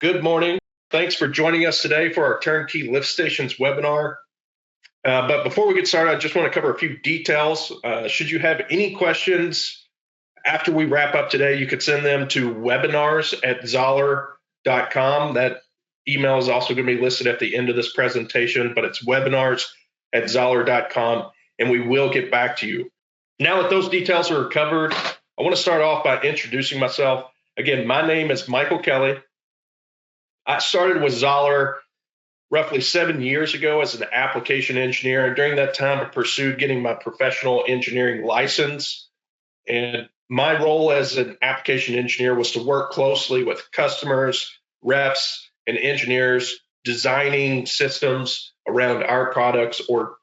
Good morning. Thanks for joining us today for our Turnkey Lift Stations webinar. But before we get started, I just want to cover a few details. Should you have any questions after we wrap up today, you could send them to webinars@zoller.com. That email is also going to be listed at the end of this presentation, but it's webinars@zoller.com, and we will get back to you. Now that those details are covered, I want to start off by introducing myself. Again, my name is Michael Kelly. I started with Zoller roughly 7 years ago as an application engineer, and during that time I pursued getting my professional engineering license. And my role as an application engineer was to work closely with customers, reps, and engineers designing systems around our products or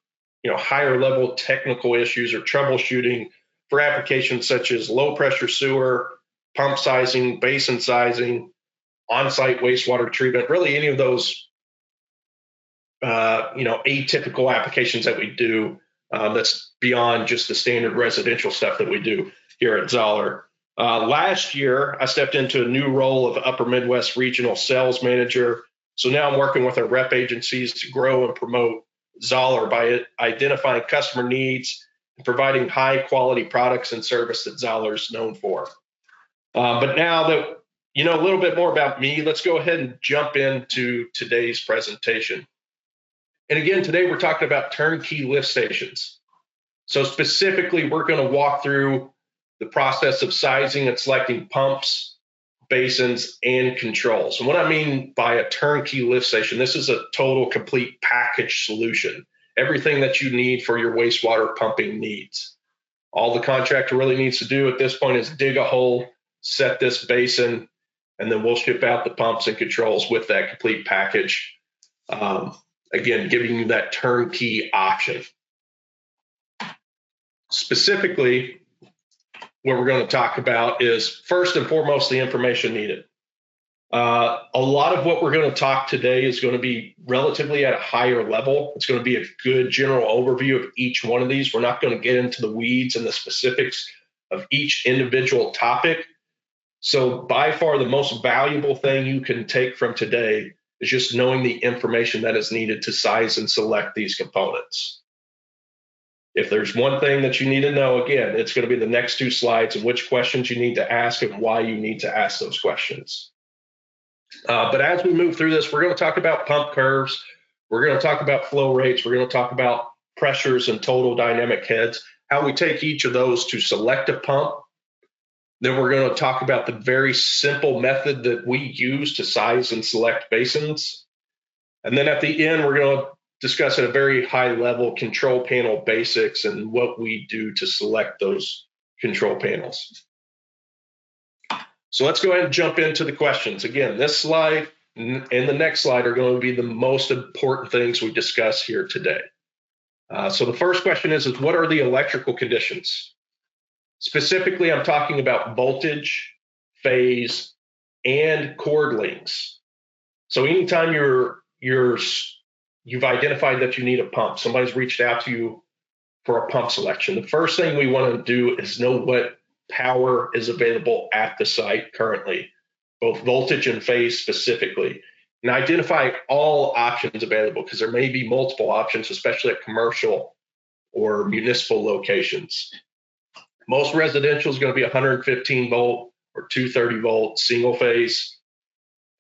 higher level technical issues or troubleshooting for applications such as low pressure sewer, pump sizing, basin sizing, on-site wastewater treatment, really any of those atypical applications that we do that's beyond just the standard residential stuff that we do here at Zoller. Last year, I stepped into a new role of Upper Midwest Regional Sales Manager. So now I'm working with our rep agencies to grow and promote Zoller by identifying customer needs and providing high quality products and service that Zoller is known for. But now that you know a little bit more about me, let's go ahead and jump into today's presentation. And again, today we're talking about turnkey lift stations. So specifically, we're going to walk through the process of sizing and selecting pumps, basins, and controls. And what I mean by a turnkey lift station, this is a total complete package solution. Everything that you need for your wastewater pumping needs. All the contractor really needs to do at this point is dig a hole, set this basin, and then we'll ship out the pumps and controls with that complete package. Again, giving you that turnkey option. Specifically, what we're going to talk about is first and foremost the information needed. A lot of what we're going to talk today is going to be relatively at a higher level. It's going to be a good general overview of each one of these. We're not going to get into the weeds and the specifics of each individual topic. So by far the most valuable thing you can take from today is just knowing the information that is needed to size and select these components. If there's one thing that you need to know, again, it's going to be the next two slides and which questions you need to ask and why you need to ask those questions. But as we move through this, we're going to talk about pump curves. We're going to talk about flow rates. We're going to talk about pressures and total dynamic heads, how we take each of those to select a pump. Then we're going to talk about the very simple method that we use to size and select basins. And then at the end, we're going to discuss at a very high level control panel basics and what we do to select those control panels. So let's go ahead and jump into the questions. Again, this slide and the next slide are going to be the most important things we discuss here today. So the first question is what are the electrical conditions? Specifically, I'm talking about voltage, phase, and cord lengths. So anytime you've identified that you need a pump, somebody's reached out to you for a pump selection, the first thing we want to do is know what power is available at the site currently, both voltage and phase specifically, and identify all options available because there may be multiple options, especially at commercial or municipal locations. Most residential is going to be 115 volt or 230 volt single phase.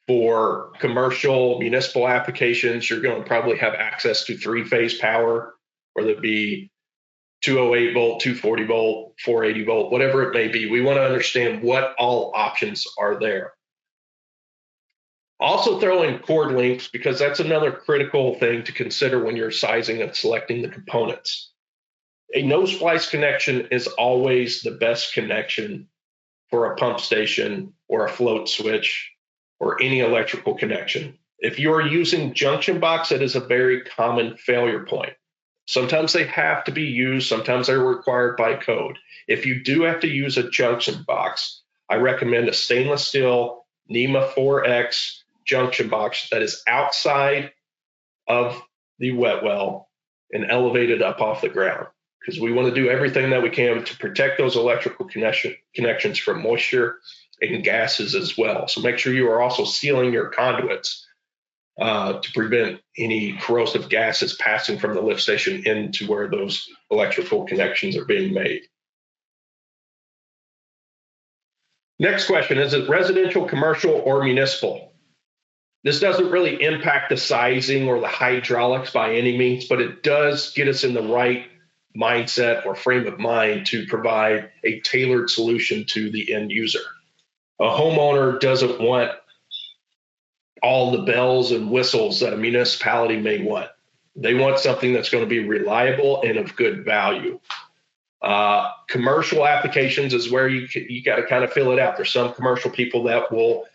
For commercial municipal applications, you're going to probably have access to three-phase power, whether it be 208 volt, 240 volt, 480 volt, whatever it may be. We want to understand what all options are there. Also throw in cord lengths because that's another critical thing to consider when you're sizing and selecting the components. A no splice connection is always the best connection for a pump station or a float switch or any electrical connection. If you're using junction box, that is a very common failure point. Sometimes they have to be used, sometimes they're required by code. If you do have to use a junction box, I recommend a stainless steel NEMA 4X junction box that is outside of the wet well and elevated up off the ground, because we want to do everything that we can to protect those electrical connections from moisture and gases as well. So make sure you are also sealing your conduits to prevent any corrosive gases passing from the lift station into where those electrical connections are being made. Next question, is it residential, commercial, or municipal? This doesn't really impact the sizing or the hydraulics by any means, but it does get us in the right mindset or frame of mind to provide a tailored solution to the end user. A homeowner doesn't want all the bells and whistles that a municipality may want. They want something that's going to be reliable and of good value. Commercial applications is where you got to kind of fill it out. There's some commercial people that will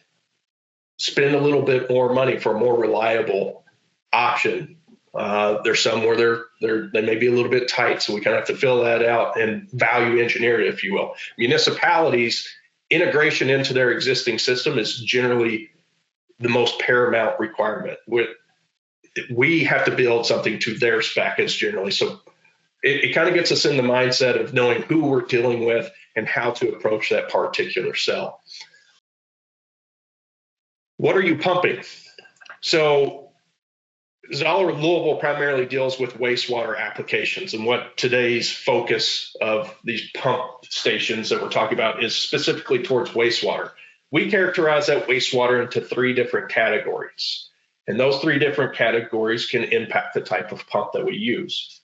spend a little bit more money for a more reliable option. There's some where they may be a little bit tight, so we kind of have to fill that out and value engineer it, if you will. Municipalities, integration into their existing system is generally the most paramount requirement. We have to build something to their spec as generally. So it kind of gets us in the mindset of knowing who we're dealing with and how to approach that particular cell. What are you pumping? So Zoller Louisville primarily deals with wastewater applications, and what today's focus of these pump stations that we're talking about is specifically towards wastewater. We characterize that wastewater into 3 different categories, and those 3 different categories can impact the type of pump that we use.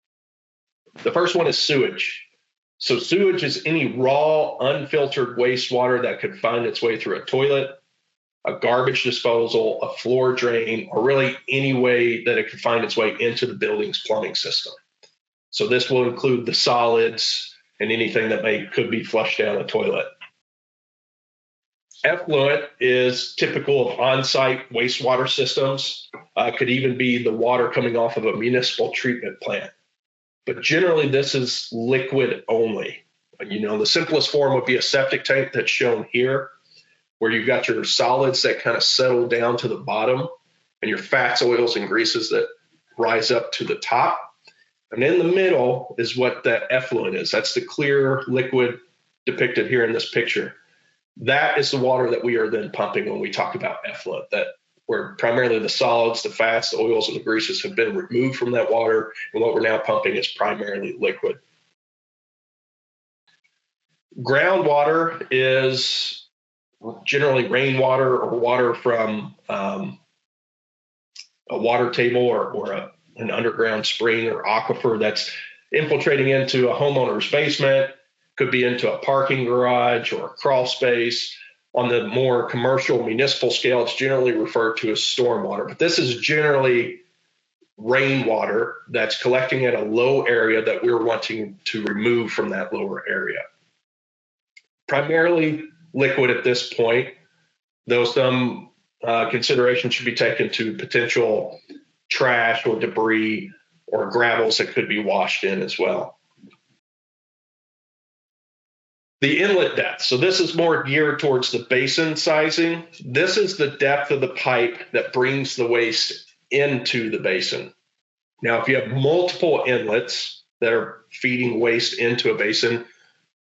The first one is sewage. So sewage is any raw, unfiltered wastewater that could find its way through a toilet, a garbage disposal, a floor drain, or really any way that it could find its way into the building's plumbing system. So this will include the solids and anything that could be flushed down the toilet. Effluent is typical of on-site wastewater systems. Could even be the water coming off of a municipal treatment plant. But generally, this is liquid only. The simplest form would be a septic tank that's shown here, where you've got your solids that kind of settle down to the bottom and your fats, oils, and greases that rise up to the top. And in the middle is what that effluent is. That's the clear liquid depicted here in this picture. That is the water that we are then pumping when we talk about effluent, that where primarily the solids, the fats, the oils, and the greases have been removed from that water, and what we're now pumping is primarily liquid. Groundwater is generally rainwater or water from a water table or an underground spring or aquifer that's infiltrating into a homeowner's basement, could be into a parking garage or a crawl space. On the more commercial municipal scale, it's generally referred to as stormwater, but this is generally rainwater that's collecting at a low area that we're wanting to remove from that lower area. Primarily liquid at this point, though some consideration should be taken to potential trash or debris or gravels that could be washed in as well. The inlet depth. So this is more geared towards the basin sizing. This is the depth of the pipe that brings the waste into the basin. Now, if you have multiple inlets that are feeding waste into a basin,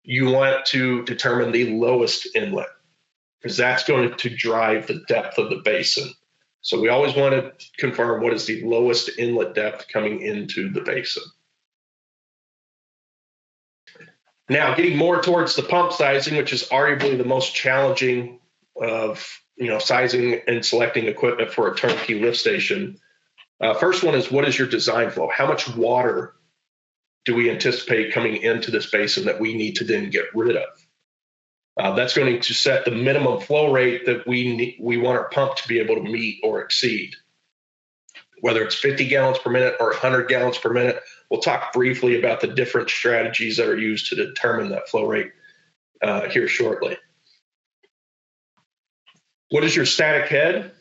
you want to determine the lowest inlet, because that's going to drive the depth of the basin. So we always want to confirm what is the lowest inlet depth coming into the basin. Now, getting more towards the pump sizing, which is arguably the most challenging of sizing and selecting equipment for a turnkey lift station. First one is, what is your design flow? How much water do we anticipate coming into this basin that we need to then get rid of? That's going to set the minimum flow rate that we want our pump to be able to meet or exceed. Whether it's 50 gallons per minute or 100 gallons per minute, we'll talk briefly about the different strategies that are used to determine that flow rate here shortly. What is your static head?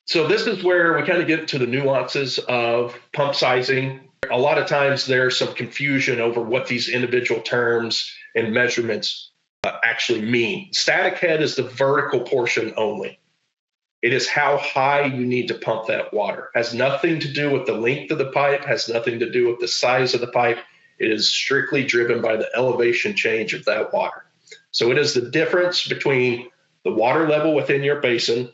So this is where we kind of get to the nuances of pump sizing. A lot of times there's some confusion over what these individual terms and measurements actually mean. Static head is the vertical portion only. It is how high you need to pump that water. Has nothing to do with the length of the pipe, has nothing to do with the size of the pipe. It is strictly driven by the elevation change of that water. So it is the difference between the water level within your basin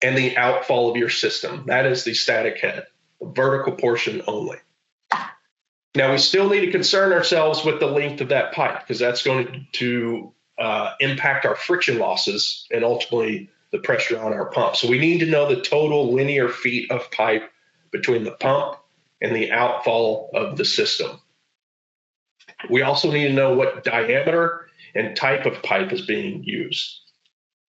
and the outfall of your system. That is the static head, the vertical portion only. Now, we still need to concern ourselves with the length of that pipe because that's going to impact our friction losses and ultimately the pressure on our pump. So we need to know the total linear feet of pipe between the pump and the outfall of the system. We also need to know what diameter and type of pipe is being used.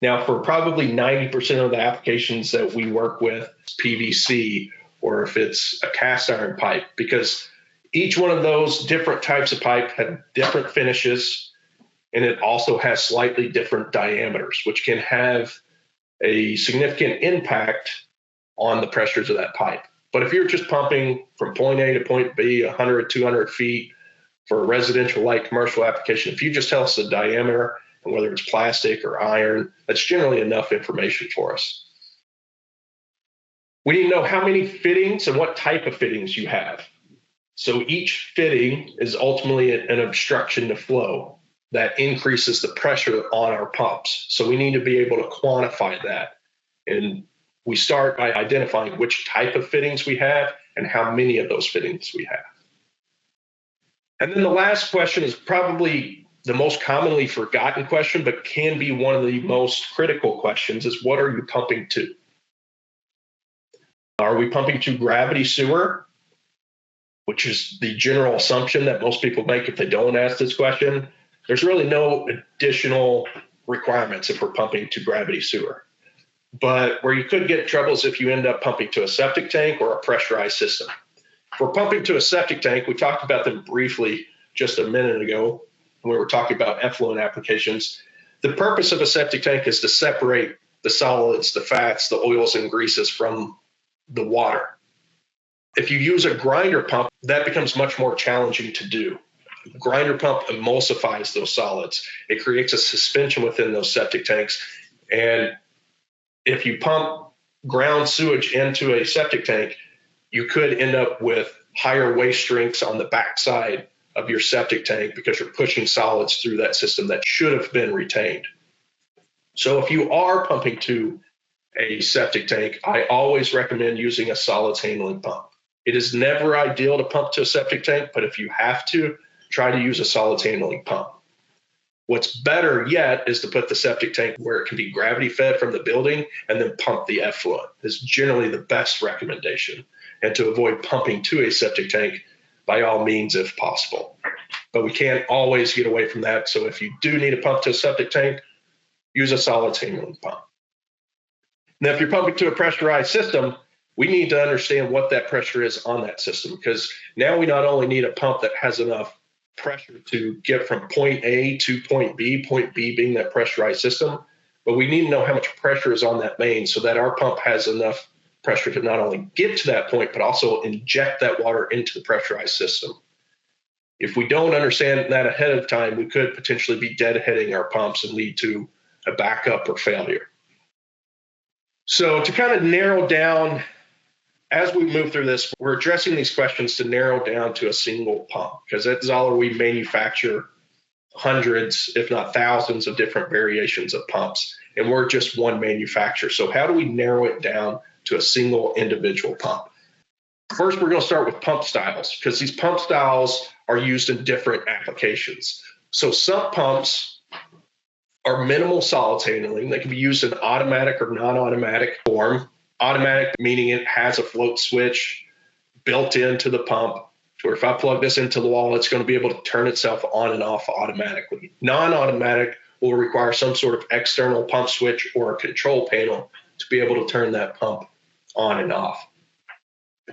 Now, for probably 90% of the applications that we work with, PVC, or if it's a cast iron pipe, because each one of those different types of pipe have different finishes, and it also has slightly different diameters, which can have a significant impact on the pressures of that pipe. But if you're just pumping from point A to point B, 100, 200 feet for a residential light commercial application, if you just tell us the diameter and whether it's plastic or iron, that's generally enough information for us. We need to know how many fittings and what type of fittings you have. So each fitting is ultimately an obstruction to flow that increases the pressure on our pumps. So we need to be able to quantify that. And we start by identifying which type of fittings we have and how many of those fittings we have. And then the last question is probably the most commonly forgotten question, but can be one of the most critical questions, is what are you pumping to? Are we pumping to gravity sewer, which is the general assumption that most people make if they don't ask this question? There's really no additional requirements if we're pumping to gravity sewer. But where you could get trouble is if you end up pumping to a septic tank or a pressurized system. If we're pumping to a septic tank, we talked about them briefly just a minute ago when we were talking about effluent applications. The purpose of a septic tank is to separate the solids, the fats, the oils, and greases from the water. If you use a grinder pump, that becomes much more challenging to do. A grinder pump emulsifies those solids. It creates a suspension within those septic tanks. And if you pump ground sewage into a septic tank, you could end up with higher waste strengths on the backside of your septic tank because you're pushing solids through that system that should have been retained. So if you are pumping to a septic tank, I always recommend using a solids handling pump. It is never ideal to pump to a septic tank, but if you have to, try to use a solids handling pump. What's better yet is to put the septic tank where it can be gravity fed from the building and then pump the effluent. Is generally the best recommendation. And to avoid pumping to a septic tank by all means if possible. But we can't always get away from that. So if you do need a pump to a septic tank, use a solids handling pump. Now, if you're pumping to a pressurized system, we need to understand what that pressure is on that system, because now we not only need a pump that has enough pressure to get from point A to point B being that pressurized system, but we need to know how much pressure is on that main so that our pump has enough pressure to not only get to that point, but also inject that water into the pressurized system. If we don't understand that ahead of time, we could potentially be deadheading our pumps and lead to a backup or failure. So to kind of narrow down, as we move through this, we're addressing these questions to narrow down to a single pump, because that's all we manufacture hundreds, if not thousands, of different variations of pumps. And we're just one manufacturer. So how do we narrow it down to a single individual pump? First, we're going to start with pump styles, because these pump styles are used in different applications. So some pumps are minimal solids handling. They can be used in automatic or non-automatic form. Automatic meaning it has a float switch built into the pump, to where if I plug this into the wall, it's going to be able to turn itself on and off automatically. Non-automatic will require some sort of external pump switch or a control panel to be able to turn that pump on and off.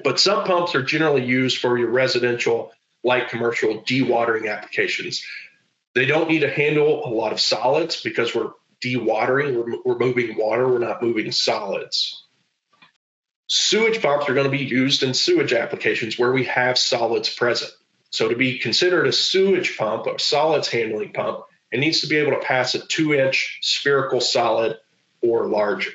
But some pumps are generally used for your residential, light commercial dewatering applications. They don't need to handle a lot of solids because we're dewatering, we're moving water, we're not moving solids. Sewage pumps are going to be used in sewage applications where we have solids present. So to be considered a sewage pump, a solids handling pump, it needs to be able to pass a 2-inch spherical solid or larger.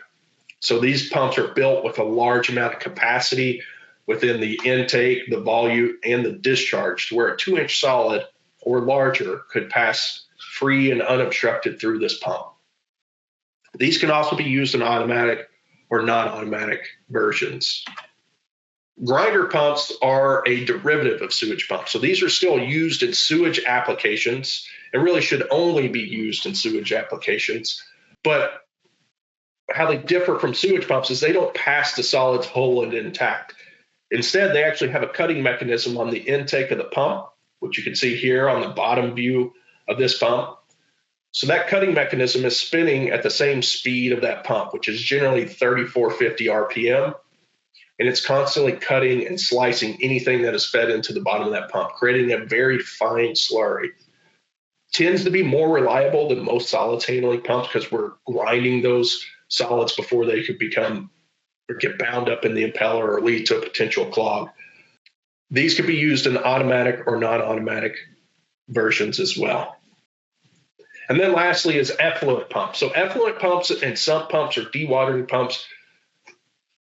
So these pumps are built with a large amount of capacity within the intake, the volume, and the discharge, to where a 2-inch solid or larger could pass free and unobstructed through this pump. These can also be used in automatic or non-automatic versions. Grinder pumps are a derivative of sewage pumps. So these are still used in sewage applications and really should only be used in sewage applications. But how they differ from sewage pumps is they don't pass the solids whole and intact. Instead, they actually have a cutting mechanism on the intake of the pump, which you can see here on the bottom view of this pump. So that cutting mechanism is spinning at the same speed of that pump, which is generally 3450 RPM. And it's constantly cutting and slicing anything that is fed into the bottom of that pump, creating a very fine slurry. Tends to be more reliable than most solids handling pumps because we're grinding those solids before they could become or get bound up in the impeller or lead to a potential clog. These could be used in automatic or non-automatic versions as well. And then lastly is effluent pumps. So effluent pumps and sump pumps or dewatering pumps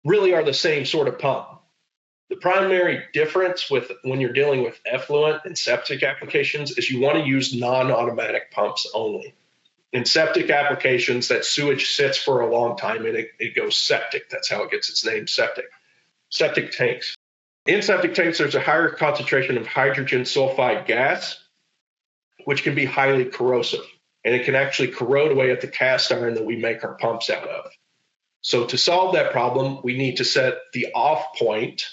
really are the same sort of pump. The primary difference with when you're dealing with effluent and septic applications is you want to use non-automatic pumps only. In septic applications, that sewage sits for a long time and it goes septic. That's how it gets its name, septic. Septic tanks. In septic tanks, there's a higher concentration of hydrogen sulfide gas, which can be highly corrosive. And it can actually corrode away at the cast iron that we make our pumps out of. So to solve that problem, we need to set the off point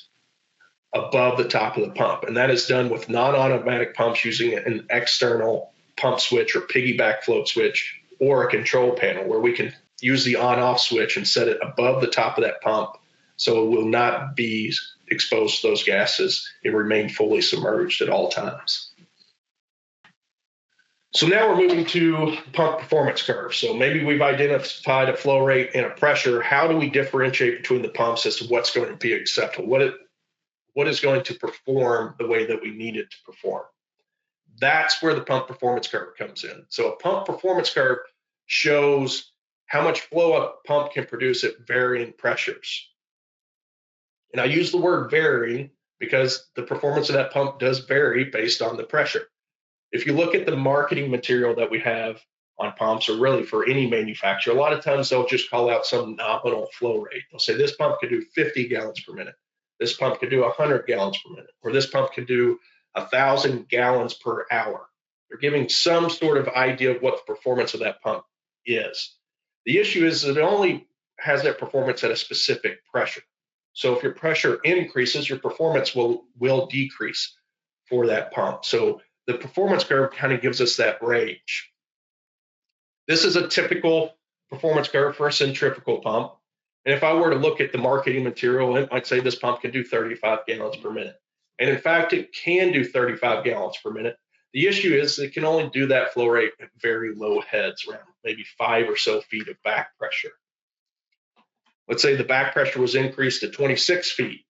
above the top of the pump. And that is done with non-automatic pumps using an external pump switch or piggyback float switch or a control panel where we can use the on-off switch and set it above the top of that pump so it will not be exposed to those gases and remain fully submerged at all times. So now we're moving to pump performance curve. So maybe we've identified a flow rate and a pressure. How do we differentiate between the pumps as to what's going to be acceptable? What is going to perform the way that we need it to perform? That's where the pump performance curve comes in. So a pump performance curve shows how much flow a pump can produce at varying pressures. And I use the word varying because the performance of that pump does vary based on the pressure. If you look at the marketing material that we have on pumps, or really for any manufacturer, a lot of times they'll just call out some nominal flow rate. They'll say this pump can do 50 gallons per minute. This pump can do 100 gallons per minute, or this pump can do 1,000 gallons per hour. They're giving some sort of idea of what the performance of that pump is. The issue is that it only has that performance at a specific pressure. So if your pressure increases, your performance will decrease for that pump. So the performance curve kind of gives us that range. This is a typical performance curve for a centrifugal pump. And if I were to look at the marketing material, it might say this pump can do 35 gallons per minute. And in fact, it can do 35 gallons per minute. The issue is it can only do that flow rate at very low heads, around maybe 5 or so feet of back pressure. Let's say the back pressure was increased to 26 feet.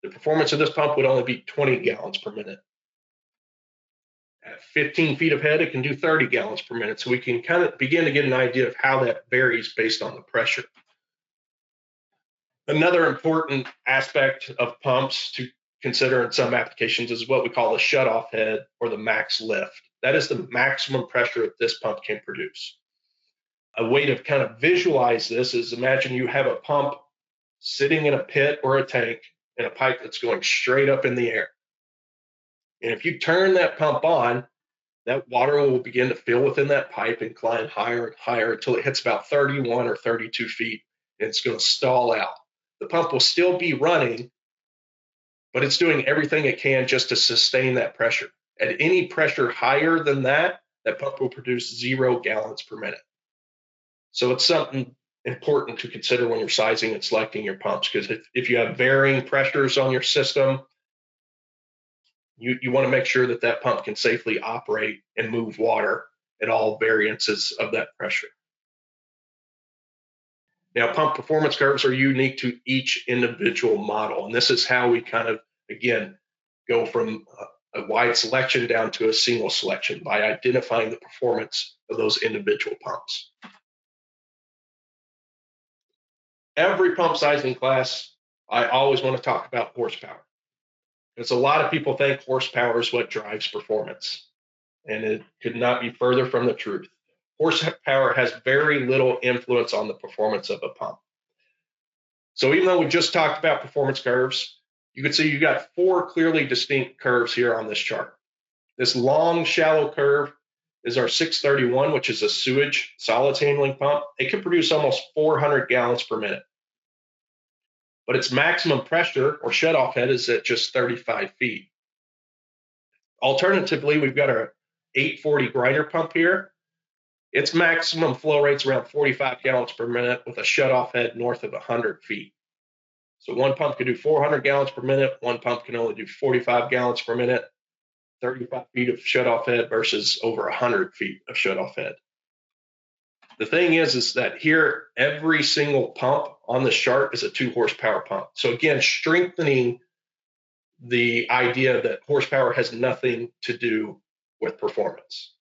The performance of this pump would only be 20 gallons per minute. At 15 feet of head, it can do 30 gallons per minute. So we can kind of begin to get an idea of how that varies based on the pressure. Another important aspect of pumps to consider in some applications is what we call the shutoff head or the max lift. That is the maximum pressure that this pump can produce. A way to kind of visualize this is imagine you have a pump sitting in a pit or a tank in a pipe that's going straight up in the air. And if you turn that pump on, that water will begin to fill within that pipe and climb higher and higher until it hits about 31 or 32 feet, and it's going to stall out. The pump will still be running, but it's doing everything it can just to sustain that pressure. At any pressure higher than that, that pump will produce 0 gallons per minute. So it's something important to consider when you're sizing and selecting your pumps, because if you have varying pressures on your system, you want to make sure that that pump can safely operate and move water at all variances of that pressure. Now, pump performance curves are unique to each individual model, and this is how we kind of, again, go from a wide selection down to a single selection by identifying the performance of those individual pumps. Every pump sizing class, I always want to talk about horsepower. Because a lot of people think horsepower is what drives performance. and it could not be further from the truth. Horsepower has very little influence on the performance of a pump. So even though we just talked about performance curves, you can see you got 4 clearly distinct curves here on this chart. This long, shallow curve is our 631, which is a sewage solids handling pump. It can produce almost 400 gallons per minute. But its maximum pressure or shutoff head is at just 35 feet. Alternatively, we've got our 840 grinder pump here. Its maximum flow rate's around 45 gallons per minute with a shutoff head north of 100 feet. So one pump can do 400 gallons per minute. One pump can only do 45 gallons per minute, 35 feet of shutoff head versus over 100 feet of shutoff head. The thing is that here, every single pump on this chart is a 2 horsepower pump. So again, strengthening the idea that horsepower has nothing to do with performance.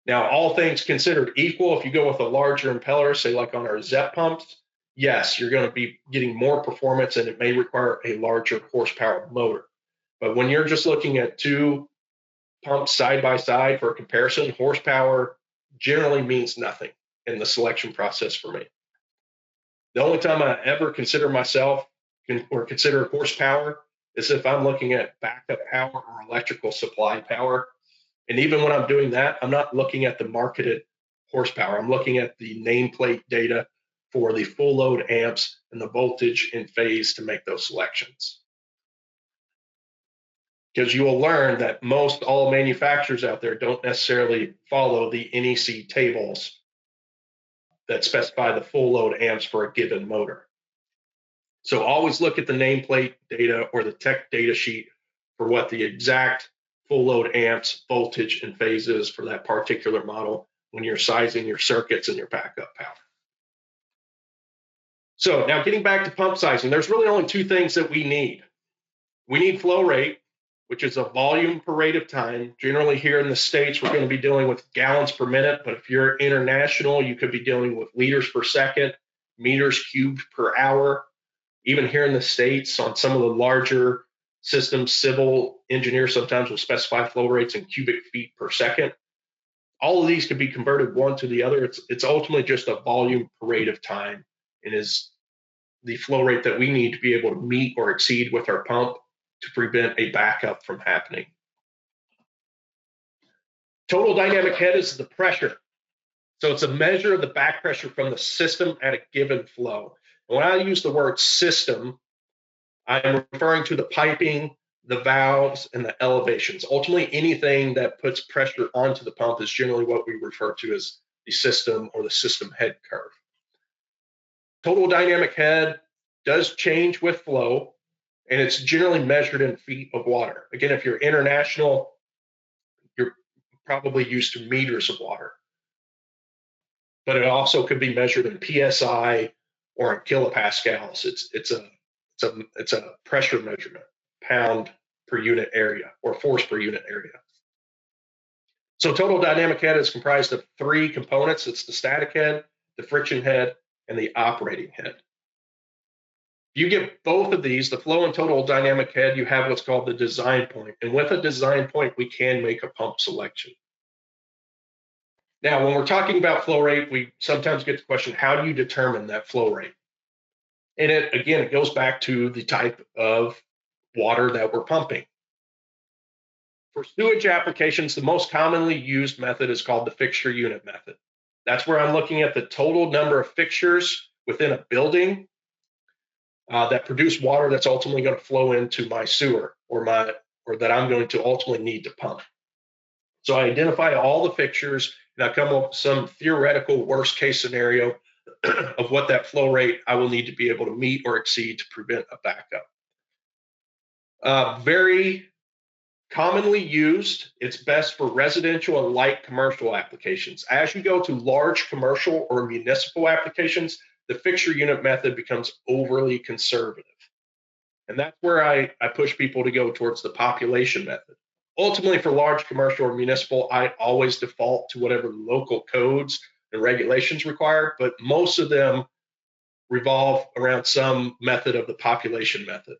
Now, all things considered equal, if you go with a larger impeller, say like on our ZEP pumps, yes, you're going to be getting more performance and it may require a larger horsepower motor. But when you're just looking at 2 pumps side by side for a comparison, horsepower generally means nothing in the selection process for me. The only time I ever consider myself or consider horsepower is if I'm looking at backup power or electrical supply power. And even when I'm doing that, I'm not looking at the marketed horsepower. I'm looking at the nameplate data for the full load amps and the voltage and phase to make those selections. Because you will learn that most all manufacturers out there don't necessarily follow the NEC tables that specify the full load amps for a given motor. So always look at the nameplate data or the tech data sheet for what the exact full load amps, voltage, and phase is for that particular model when you're sizing your circuits and your backup power. So now getting back to pump sizing, there's really only 2 things that we need. We need flow rate, which is a volume per rate of time. Generally here in the States, we're going to be dealing with gallons per minute, but if you're international, you could be dealing with liters per second, meters cubed per hour. Even here in the States, on some of the larger systems, civil engineers sometimes will specify flow rates in cubic feet per second. All of these could be converted one to the other. It's ultimately just a volume per rate of time and is the flow rate that we need to be able to meet or exceed with our pump to prevent a backup from happening. Total dynamic head is the pressure. So it's a measure of the back pressure from the system at a given flow. And when I use the word system, I'm referring to the piping, the valves, and the elevations. Ultimately, anything that puts pressure onto the pump is generally what we refer to as the system or the system head curve. Total dynamic head does change with flow, and it's generally measured in feet of water. Again, if you're international, you're probably used to meters of water. But it also could be measured in PSI or in kilopascals. It's a pressure measurement, pound per unit area or force per unit area. So total dynamic head is comprised of 3 components. It's the static head, the friction head, and the operating head. You get both of these, the flow and total dynamic head, you have what's called the design point. And with a design point, we can make a pump selection. Now, when we're talking about flow rate, we sometimes get the question, how do you determine that flow rate? And it goes back to the type of water that we're pumping. For sewage applications, the most commonly used method is called the fixture unit method. That's where I'm looking at the total number of fixtures within a building that produce water that's ultimately going to flow into my sewer or that I'm going to ultimately need to pump. So I identify all the fixtures and I come up with some theoretical worst case scenario of what that flow rate I will need to be able to meet or exceed to prevent a backup. Very commonly used, it's best for residential and light commercial applications. As you go to large commercial or municipal applications, the fixture unit method becomes overly conservative. And that's where I push people to go towards the population method. Ultimately, for large commercial or municipal, I always default to whatever local codes and regulations require, but most of them revolve around some method of the population method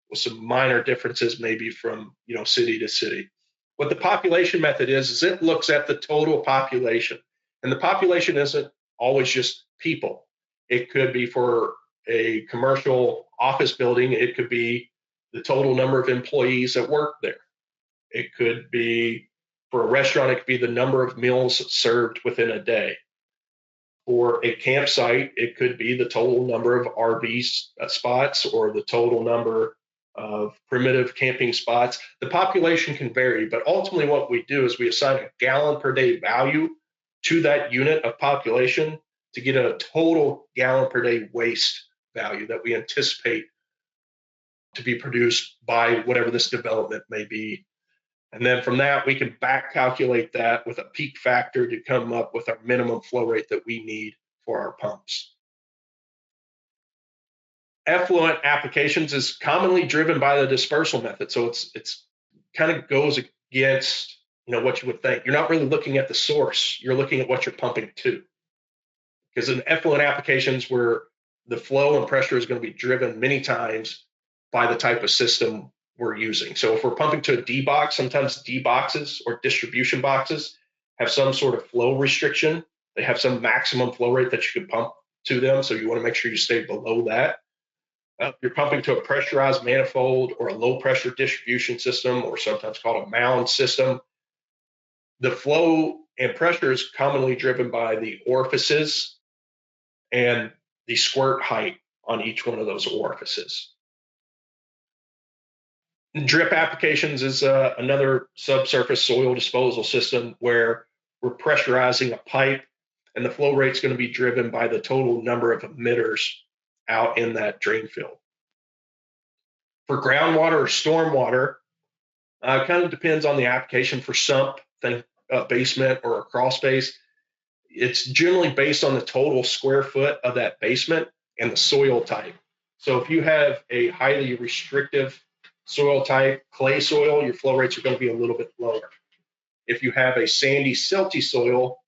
with some minor differences maybe from city to city. What the population method is it looks at the total population. And the population isn't always just people. It could be for a commercial office building, it could be the total number of employees that work there. It could be for a restaurant, it could be the number of meals served within a day. For a campsite, it could be the total number of RV spots or the total number of primitive camping spots. The population can vary, but ultimately what we do is we assign a gallon per day value to that unit of population to get a total gallon per day waste value that we anticipate to be produced by whatever this development may be. And then from that, we can back calculate that with a peak factor to come up with our minimum flow rate that we need for our pumps. Effluent applications is commonly driven by the dispersal method. So it's kind of goes against what you would think. You're not really looking at the source, you're looking at what you're pumping to. Because in effluent applications where the flow and pressure is going to be driven many times by the type of system we're using. So if we're pumping to a D box, sometimes D boxes or distribution boxes have some sort of flow restriction. They have some maximum flow rate that you can pump to them. So you want to make sure you stay below that. If you're pumping to a pressurized manifold or a low pressure distribution system, or sometimes called a mound system, the flow and pressure is commonly driven by the orifices and the squirt height on each one of those orifices. Drip applications is another subsurface soil disposal system where we're pressurizing a pipe, and the flow rate is going to be driven by the total number of emitters out in that drain field. For groundwater or stormwater, kind of depends on the application. For sump, think basement or a crawl space, it's generally based on the total square foot of that basement and the soil type. So if you have a highly restrictive soil type, clay soil, your flow rates are going to be a little bit lower. If you have a sandy, silty soil,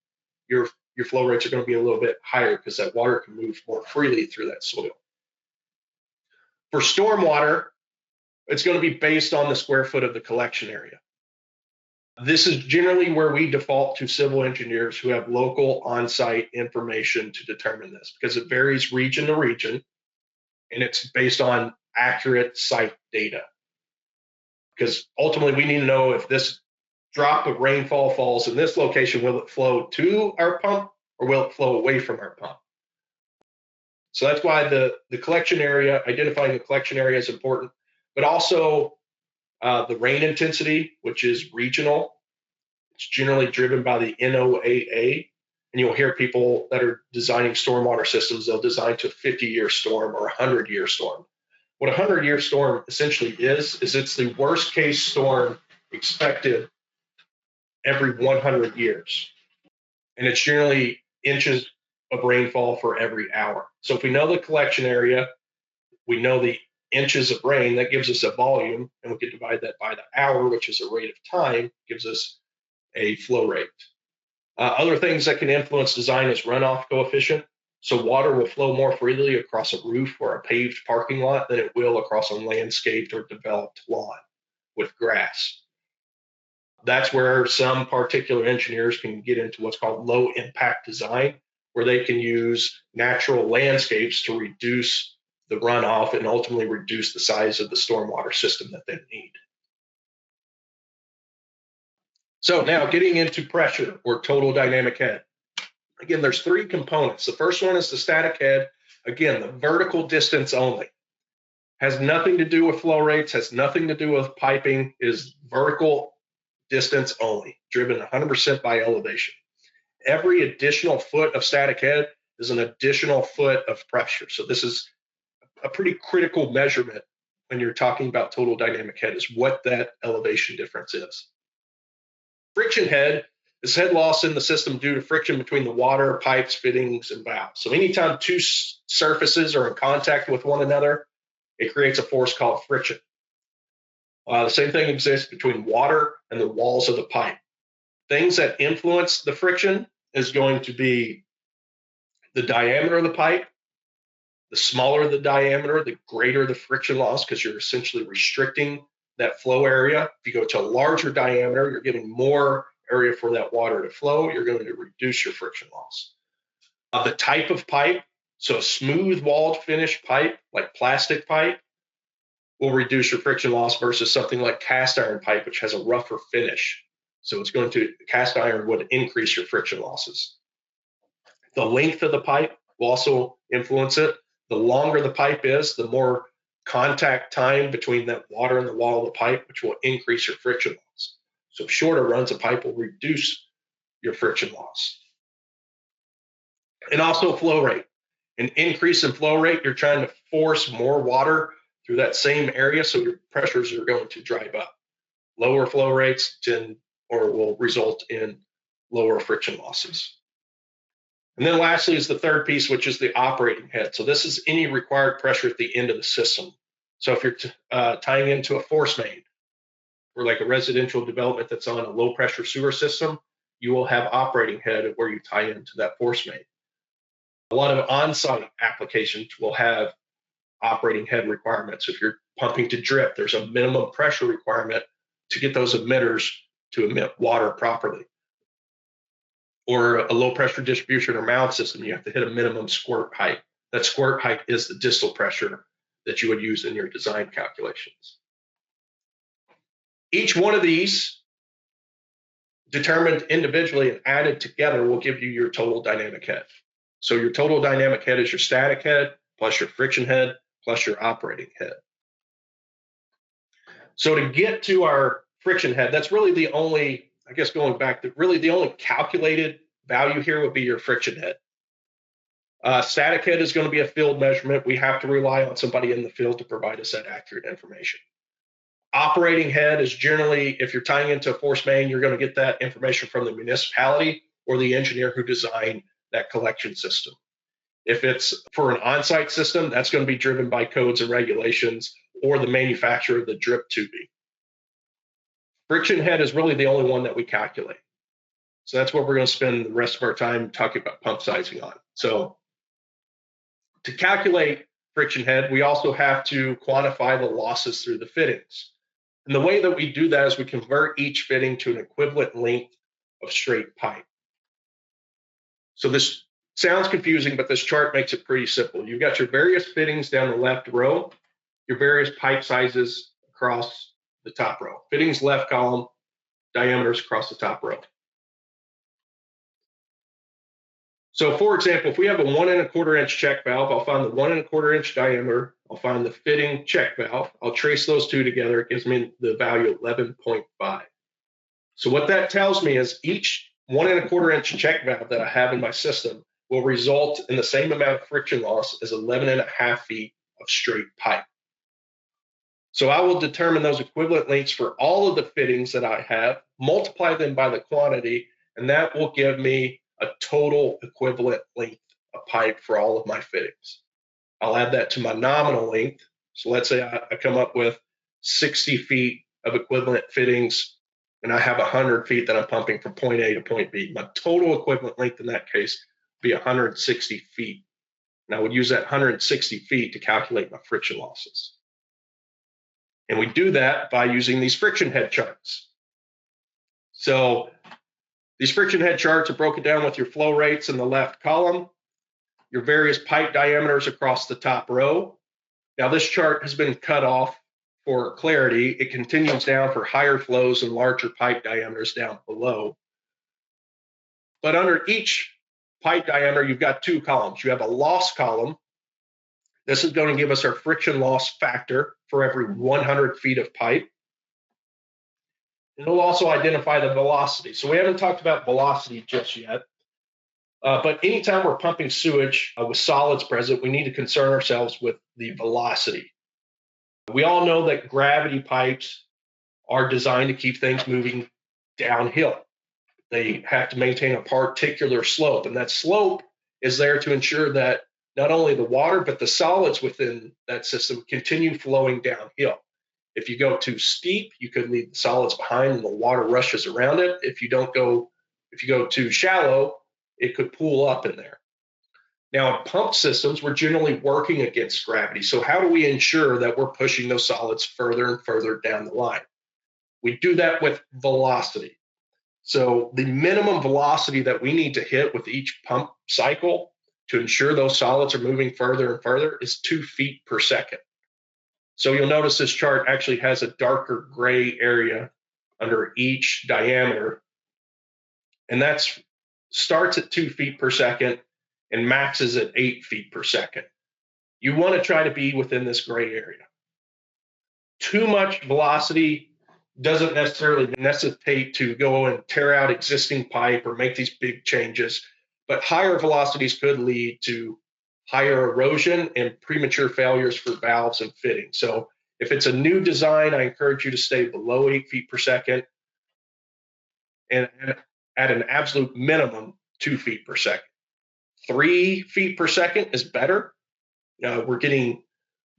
your flow rates are going to be a little bit higher because that water can move more freely through that soil. For stormwater, it's going to be based on the square foot of the collection area. This is generally where we default to civil engineers who have local on-site information to determine this, because it varies region to region, and it's based on accurate site data. Because ultimately we need to know if this drop of rainfall falls in this location, will it flow to our pump or will it flow away from our pump? So that's why the collection area, identifying the collection area is important, but also the rain intensity, which is regional. It's generally driven by the NOAA. And you'll hear people that are designing stormwater systems, they'll design to a 50-year storm or a 100-year storm. What a 100-year storm essentially is it's the worst case storm expected every 100 years. And it's generally inches of rainfall for every hour. So if we know the collection area, we know the inches of rain, that gives us a volume, and we can divide that by the hour, which is a rate of time, gives us a flow rate. Other things that can influence design is runoff coefficient. So water will flow more freely across a roof or a paved parking lot than it will across a landscaped or developed lawn with grass. That's where some particular engineers can get into what's called low impact design, where they can use natural landscapes to reduce the runoff and ultimately reduce the size of the stormwater system that they need. So now getting into pressure or total dynamic head. Again, there's three components. The first one is the static head. Again, the vertical distance only. Has nothing to do with flow rates, has nothing to do with piping, is vertical distance only, driven 100% by elevation. Every additional foot of static head is an additional foot of pressure. So this is a pretty critical measurement when you're talking about total dynamic head, is what that elevation difference is. Friction head is head loss in the system due to friction between the water, pipes, fittings, and valves. So anytime two surfaces are in contact with one another, it creates a force called friction. The same thing exists between water and the walls of the pipe. Things that influence the friction is going to be the diameter of the pipe. The smaller the diameter, the greater the friction loss, because you're essentially restricting that flow area. If you go to a larger diameter, you're giving more area for that water to flow. You're going to reduce your friction loss. The type of pipe, so a smooth walled finish pipe, like plastic pipe, will reduce your friction loss versus something like cast iron pipe, which has a rougher finish. So cast iron would increase your friction losses. The length of the pipe will also influence it. The longer the pipe is, the more contact time between that water and the wall of the pipe, which will increase your friction loss. So shorter runs of pipe will reduce your friction loss. And also flow rate. An increase in flow rate, you're trying to force more water through that same area, so your pressures are going to drive up. Lower flow rates will result in lower friction losses. And then lastly is the third piece, which is the operating head. So this is any required pressure at the end of the system. So if you're tying into a force main, or like a residential development that's on a low pressure sewer system, you will have operating head where you tie into that force main. A lot of on-site applications will have operating head requirements. If you're pumping to drip, there's a minimum pressure requirement to get those emitters to emit water properly. Or a low pressure distribution or mound system, you have to hit a minimum squirt height. That squirt height is the distal pressure that you would use in your design calculations. Each one of these, determined individually and added together, will give you your total dynamic head. So your total dynamic head is your static head, plus your friction head, plus your operating head. So to get to our friction head, that's really the only, I guess going back, really the only calculated value here would be your friction head. Static head is going to be a field measurement. We have to rely on somebody in the field to provide us that accurate information. Operating head is generally, if you're tying into a force main, you're going to get that information from the municipality or the engineer who designed that collection system. If it's for an on-site system, that's going to be driven by codes and regulations or the manufacturer of the drip tubing. Friction head is really the only one that we calculate. So that's what we're going to spend the rest of our time talking about pump sizing on. So to calculate friction head, we also have to quantify the losses through the fittings. And the way that we do that is we convert each fitting to an equivalent length of straight pipe. So this sounds confusing, but this chart makes it pretty simple. You've got your various fittings down the left row, your various pipe sizes across the top row. Fittings left column, diameters across the top row. So for example, if we have a 1 1/4 inch check valve, I'll find the 1 1/4 inch diameter, I'll find the fitting check valve, I'll trace those two together, it gives me the value 11.5. So what that tells me is each 1 1/4 inch check valve that I have in my system will result in the same amount of friction loss as 11.5 feet of straight pipe. So I will determine those equivalent lengths for all of the fittings that I have, multiply them by the quantity, and that will give me a total equivalent length of pipe for all of my fittings. I'll add that to my nominal length. So let's say I come up with 60 feet of equivalent fittings, and I have 100 feet that I'm pumping from point A to point B. My total equivalent length in that case would be 160 feet. And I would use that 160 feet to calculate my friction losses. And we do that by using these friction head charts. So these friction head charts are broken down with your flow rates in the left column, your various pipe diameters across the top row. Now this chart has been cut off for clarity. It continues down for higher flows and larger pipe diameters down below. But under each pipe diameter, you've got two columns. You have a loss column. This is going to give us our friction loss factor for every 100 feet of pipe. And it'll also identify the velocity. So we haven't talked about velocity just yet. But anytime we're pumping sewage with solids present, we need to concern ourselves with the velocity. We all know that gravity pipes are designed to keep things moving downhill. They have to maintain a particular slope, and that slope is there to ensure that not only the water, but the solids within that system continue flowing downhill. If you go too steep, you could leave the solids behind and the water rushes around it. If you go too shallow, it could pool up in there. Now, in pump systems, we're generally working against gravity. So how do we ensure that we're pushing those solids further and further down the line? We do that with velocity. So the minimum velocity that we need to hit with each pump cycle to ensure those solids are moving further and further is 2 feet per second. So you'll notice this chart actually has a darker gray area under each diameter, and that starts at 2 feet per second and maxes at 8 feet per second. You want to try to be within this gray area. Too much velocity doesn't necessarily necessitate to go and tear out existing pipe or make these big changes, but higher velocities could lead to higher erosion and premature failures for valves and fittings. So if it's a new design, I encourage you to stay below 8 feet per second and at an absolute minimum 2 feet per second. 3 feet per second is better. We're getting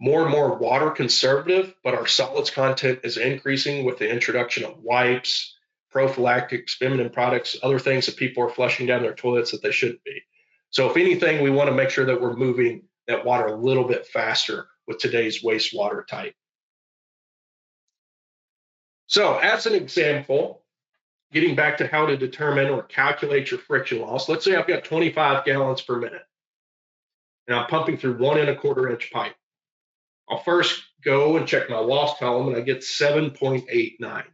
more and more water conservative, but our solids content is increasing with the introduction of wipes, prophylactics, feminine products, other things that people are flushing down their toilets that they shouldn't be. So if anything, we want to make sure that we're moving that water a little bit faster with today's wastewater type. So as an example, getting back to how to determine or calculate your friction loss, let's say I've got 25 gallons per minute and I'm pumping through 1 1/4 inch pipe. I'll first go and check my loss column and I get 7.89.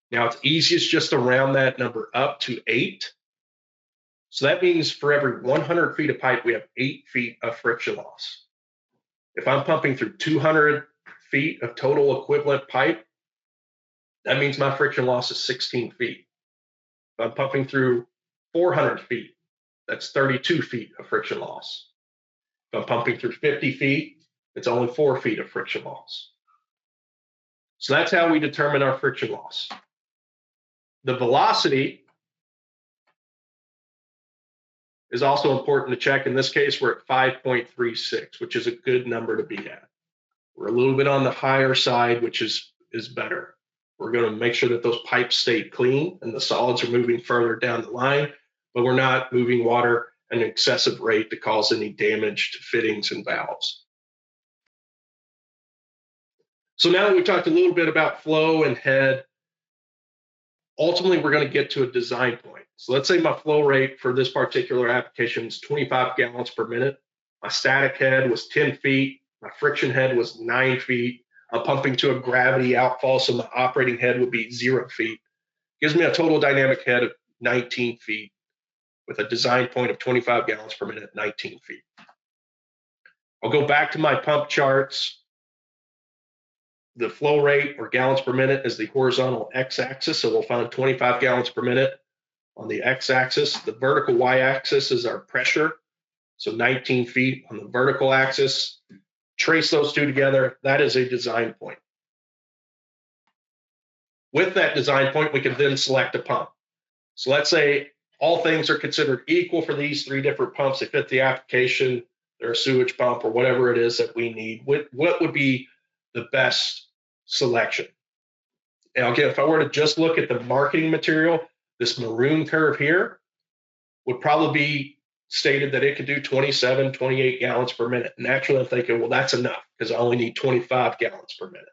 Now it's easiest just to round that number up to 8. So that means for every 100 feet of pipe, we have 8 feet of friction loss. If I'm pumping through 200 feet of total equivalent pipe, that means my friction loss is 16 feet. If I'm pumping through 400 feet, that's 32 feet of friction loss. If I'm pumping through 50 feet, it's only 4 feet of friction loss. So that's how we determine our friction loss. The velocity is also important to check. In this case, we're at 5.36, which is a good number to be at. We're a little bit on the higher side, which is better. We're going to make sure that those pipes stay clean and the solids are moving further down the line, but we're not moving water at an excessive rate to cause any damage to fittings and valves. So now that we talked a little bit about flow and head, ultimately we're going to get to a design point. So let's say my flow rate for this particular application is 25 gallons per minute. My static head was 10 feet. My friction head was 9 feet. I'm pumping to a gravity outfall, so my operating head would be 0 feet. Gives me a total dynamic head of 19 feet with a design point of 25 gallons per minute, 19 feet. I'll go back to my pump charts. The flow rate or gallons per minute is the horizontal x-axis, so we'll find 25 gallons per minute on the x-axis. The vertical y-axis is our pressure, so 19 feet on the vertical axis. Trace those two together, that is a design point. With that design point, we can then select a pump. So let's say all things are considered equal for these 3 different pumps. They fit the application, they're a sewage pump or whatever it is that we need. What would be the best selection? Now, again, if I were to just look at the marketing material, this maroon curve here would probably be stated that it could do 27, 28 gallons per minute. Naturally, I'm thinking, well, that's enough because I only need 25 gallons per minute.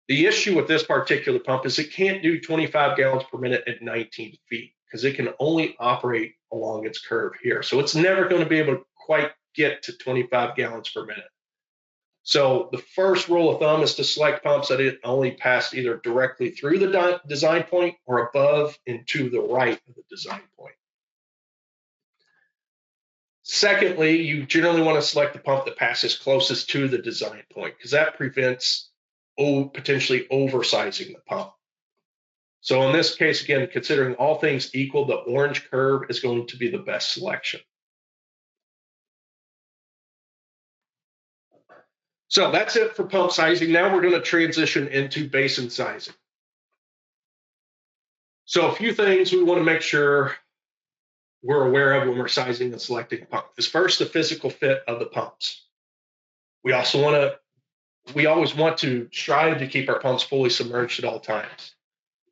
The issue with this particular pump is it can't do 25 gallons per minute at 19 feet because it can only operate along its curve here. So it's never going to be able to quite get to 25 gallons per minute. So the first rule of thumb is to select pumps that it only pass either directly through the design point or above and to the right of the design point. Secondly, you generally want to select the pump that passes closest to the design point because that prevents potentially oversizing the pump. So in this case, again, considering all things equal, the orange curve is going to be the best selection. So that's it for pump sizing. Now we're going to transition into basin sizing. So a few things we want to make sure we're aware of when we're sizing and selecting a pump is first the physical fit of the pumps. We always want to strive to keep our pumps fully submerged at all times.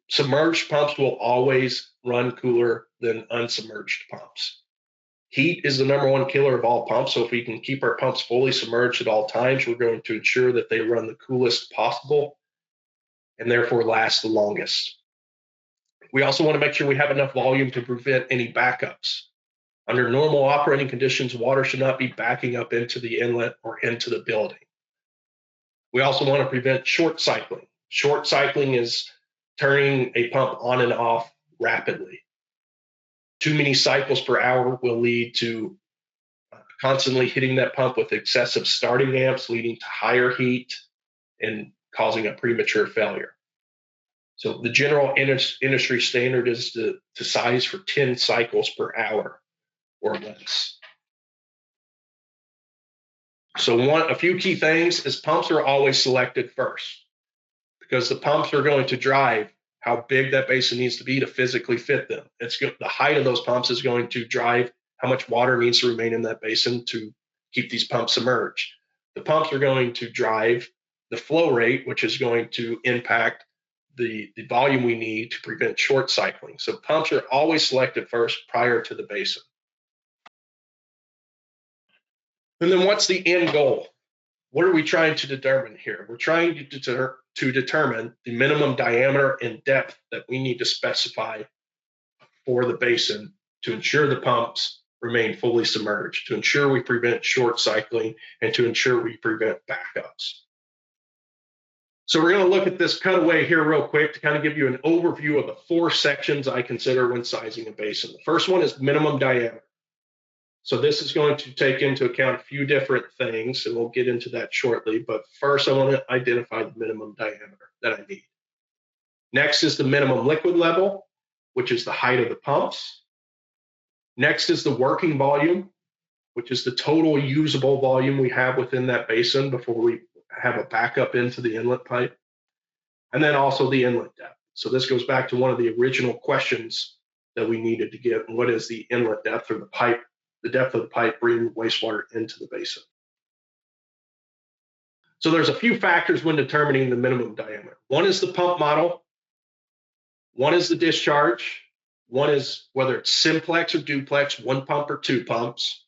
Submerged pumps will always run cooler than unsubmerged pumps. Heat is the number one killer of all pumps. So if we can keep our pumps fully submerged at all times, we're going to ensure that they run the coolest possible and therefore last the longest. We also want to make sure we have enough volume to prevent any backups. Under normal operating conditions, water should not be backing up into the inlet or into the building. We also want to prevent short cycling. Short cycling is turning a pump on and off rapidly. Too many cycles per hour will lead to constantly hitting that pump with excessive starting amps, leading to higher heat and causing a premature failure. So the general industry standard is to size for 10 cycles per hour or less. So a few key things is pumps are always selected first, because the pumps are going to drive how big that basin needs to be to physically fit them. The height of those pumps is going to drive how much water needs to remain in that basin to keep these pumps submerged. The pumps are going to drive the flow rate, which is going to impact the volume we need to prevent short cycling. So pumps are always selected first prior to the basin. And then what's the end goal? What are we trying to determine here? We're trying to determine the minimum diameter and depth that we need to specify for the basin to ensure the pumps remain fully submerged, to ensure we prevent short cycling, and to ensure we prevent backups. So we're going to look at this cutaway here real quick to kind of give you an overview of the 4 sections I consider when sizing a basin. The first one is minimum diameter. So this is going to take into account a few different things, and we'll get into that shortly. But first, I want to identify the minimum diameter that I need. Next is the minimum liquid level, which is the height of the pumps. Next is the working volume, which is the total usable volume we have within that basin before we have a backup into the inlet pipe. And then also the inlet depth. So this goes back to one of the original questions that we needed to get. What is the inlet depth, or the depth of the pipe bringing wastewater into the basin? So there's a few factors when determining the minimum diameter. One is the pump model. One is the discharge. One is whether it's simplex or duplex, 1 pump or 2 pumps,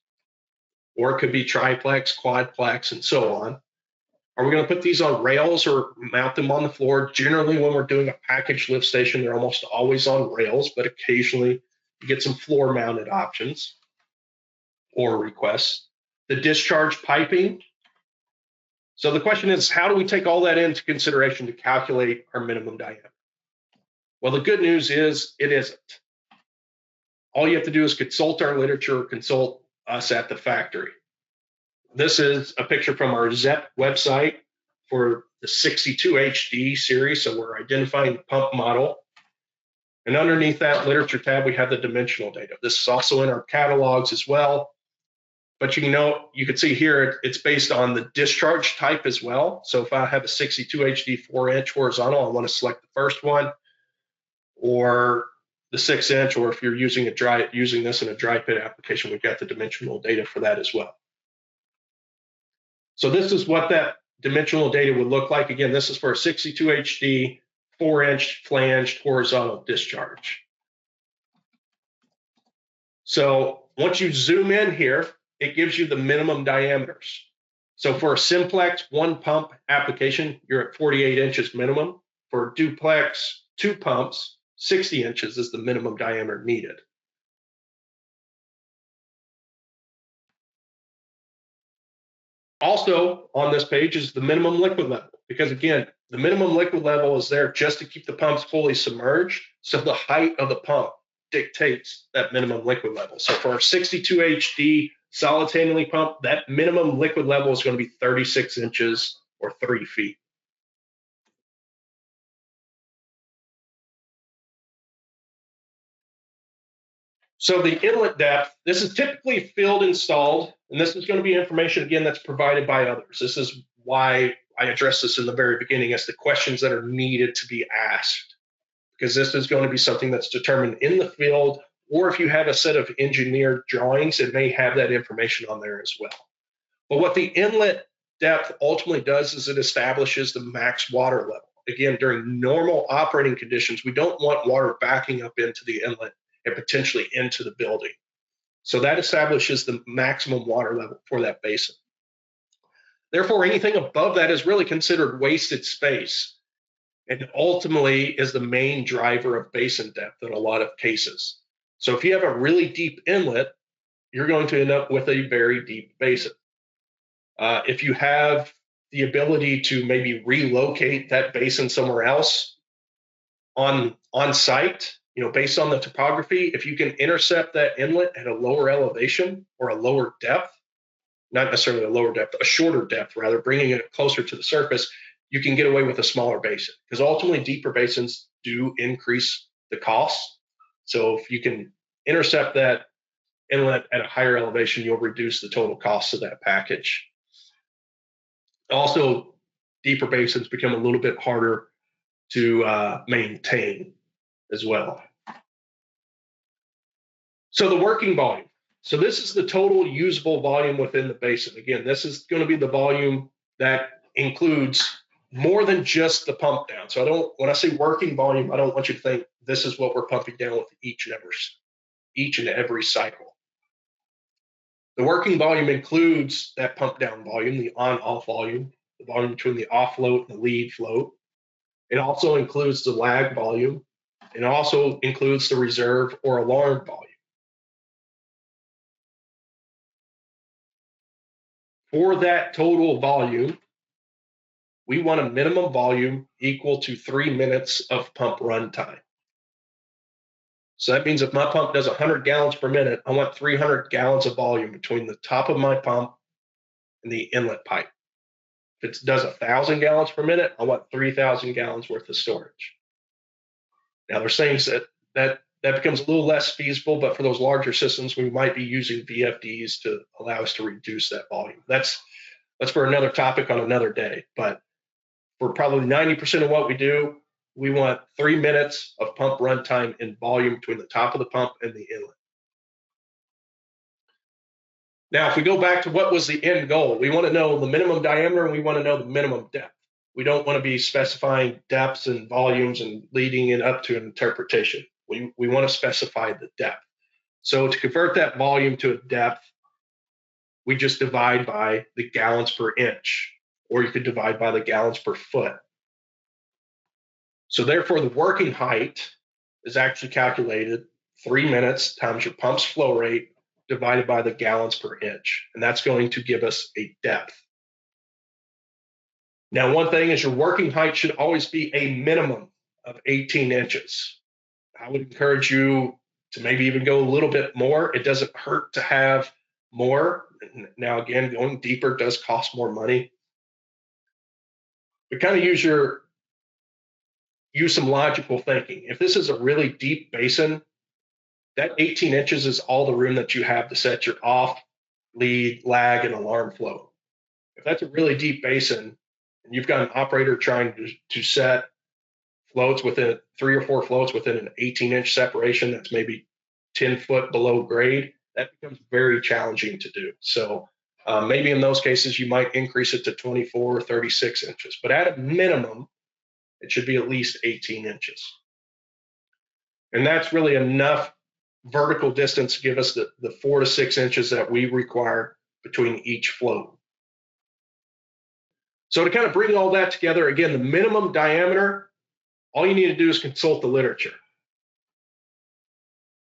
or it could be triplex, quadplex, and so on. Are we going to put these on rails or mount them on the floor? Generally, when we're doing a package lift station, they're almost always on rails, but occasionally you get some floor mounted options or requests. The discharge piping. So the question is, how do we take all that into consideration to calculate our minimum diameter? Well, the good news is it isn't. All you have to do is consult our literature, or consult us at the factory. This is a picture from our ZEP website for the 62HD series. So we're identifying the pump model. And underneath that literature tab, we have the dimensional data. This is also in our catalogs as well. But you can see here, it's based on the discharge type as well. So if I have a 62HD 4-inch horizontal, I want to select the first one, or the 6-inch, or if you're using this in a dry pit application, we've got the dimensional data for that as well. So this is what that dimensional data would look like. Again, this is for a 62HD 4-inch flanged horizontal discharge. So once you zoom in here, it gives you the minimum diameters. So for a simplex 1 pump application, you're at 48 inches minimum. For a duplex 2 pumps, 60 inches is the minimum diameter needed. Also on this page is the minimum liquid level, because again, the minimum liquid level is there just to keep the pumps fully submerged. So the height of the pump dictates that minimum liquid level. So for our 62 HD solid handling pump, that minimum liquid level is going to be 36 inches or 3 feet. So the inlet depth, this is typically field installed, and this is going to be information, again, that's provided by others. This is why I addressed this in the very beginning as the questions that are needed to be asked, because this is going to be something that's determined in the field, or if you have a set of engineered drawings, it may have that information on there as well. But what the inlet depth ultimately does is it establishes the max water level. Again, during normal operating conditions, we don't want water backing up into the inlet and potentially into the building. So that establishes the maximum water level for that basin. Therefore, anything above that is really considered wasted space and ultimately is the main driver of basin depth in a lot of cases. So if you have a really deep inlet, you're going to end up with a very deep basin. If you have the ability to maybe relocate that basin somewhere else on site, based on the topography, if you can intercept that inlet at a lower elevation or a lower depth, not necessarily a lower depth, a shorter depth rather, bringing it closer to the surface, you can get away with a smaller basin because ultimately deeper basins do increase the cost. So if you can intercept that inlet at a higher elevation, you'll reduce the total cost of that package. Also, deeper basins become a little bit harder to maintain as well. So the working volume. So this is the total usable volume within the basin. Again, this is going to be the volume that includes more than just the pump down. So when I say working volume, I don't want you to think this is what we're pumping down with each and every cycle. The working volume includes that pump down volume, the on-off volume, the volume between the off float and the lead float. It also includes the lag volume. It also includes the reserve or alarm volume. For that total volume, we want a minimum volume equal to 3 minutes of pump run time. So that means if my pump does 100 gallons per minute, I want 300 gallons of volume between the top of my pump and the inlet pipe. If it does 1,000 gallons per minute, I want 3,000 gallons worth of storage. Now there's things that becomes a little less feasible, but for those larger systems, we might be using VFDs to allow us to reduce that volume. That's for another topic on another day. But for probably 90% of what we do, we want 3 minutes of pump run time in volume between the top of the pump and the inlet. Now, if we go back to what was the end goal, we want to know the minimum diameter and we want to know the minimum depth. We don't want to be specifying depths and volumes and leading it up to an interpretation. We want to specify the depth. So to convert that volume to a depth, we just divide by the gallons per inch, or you could divide by the gallons per foot. So therefore, the working height is actually calculated 3 minutes times your pump's flow rate divided by the gallons per inch. And that's going to give us a depth. Now, one thing is your working height should always be a minimum of 18 inches. I would encourage you to maybe even go a little bit more. It doesn't hurt to have more. Now, again, going deeper does cost more money. But kind of use some logical thinking. If this is a really deep basin, that 18 inches is all the room that you have to set your off, lead, lag, and alarm flow. If that's a really deep basin, and you've got an operator trying to set floats within 3 or 4 floats within an 18-inch separation that's maybe 10 foot below grade, that becomes very challenging to do. So maybe in those cases, you might increase it to 24 or 36 inches. But at a minimum, it should be at least 18 inches. And that's really enough vertical distance to give us the 4 to 6 inches that we require between each float. So to kind of bring all that together, again, the minimum diameter, all you need to do is consult the literature.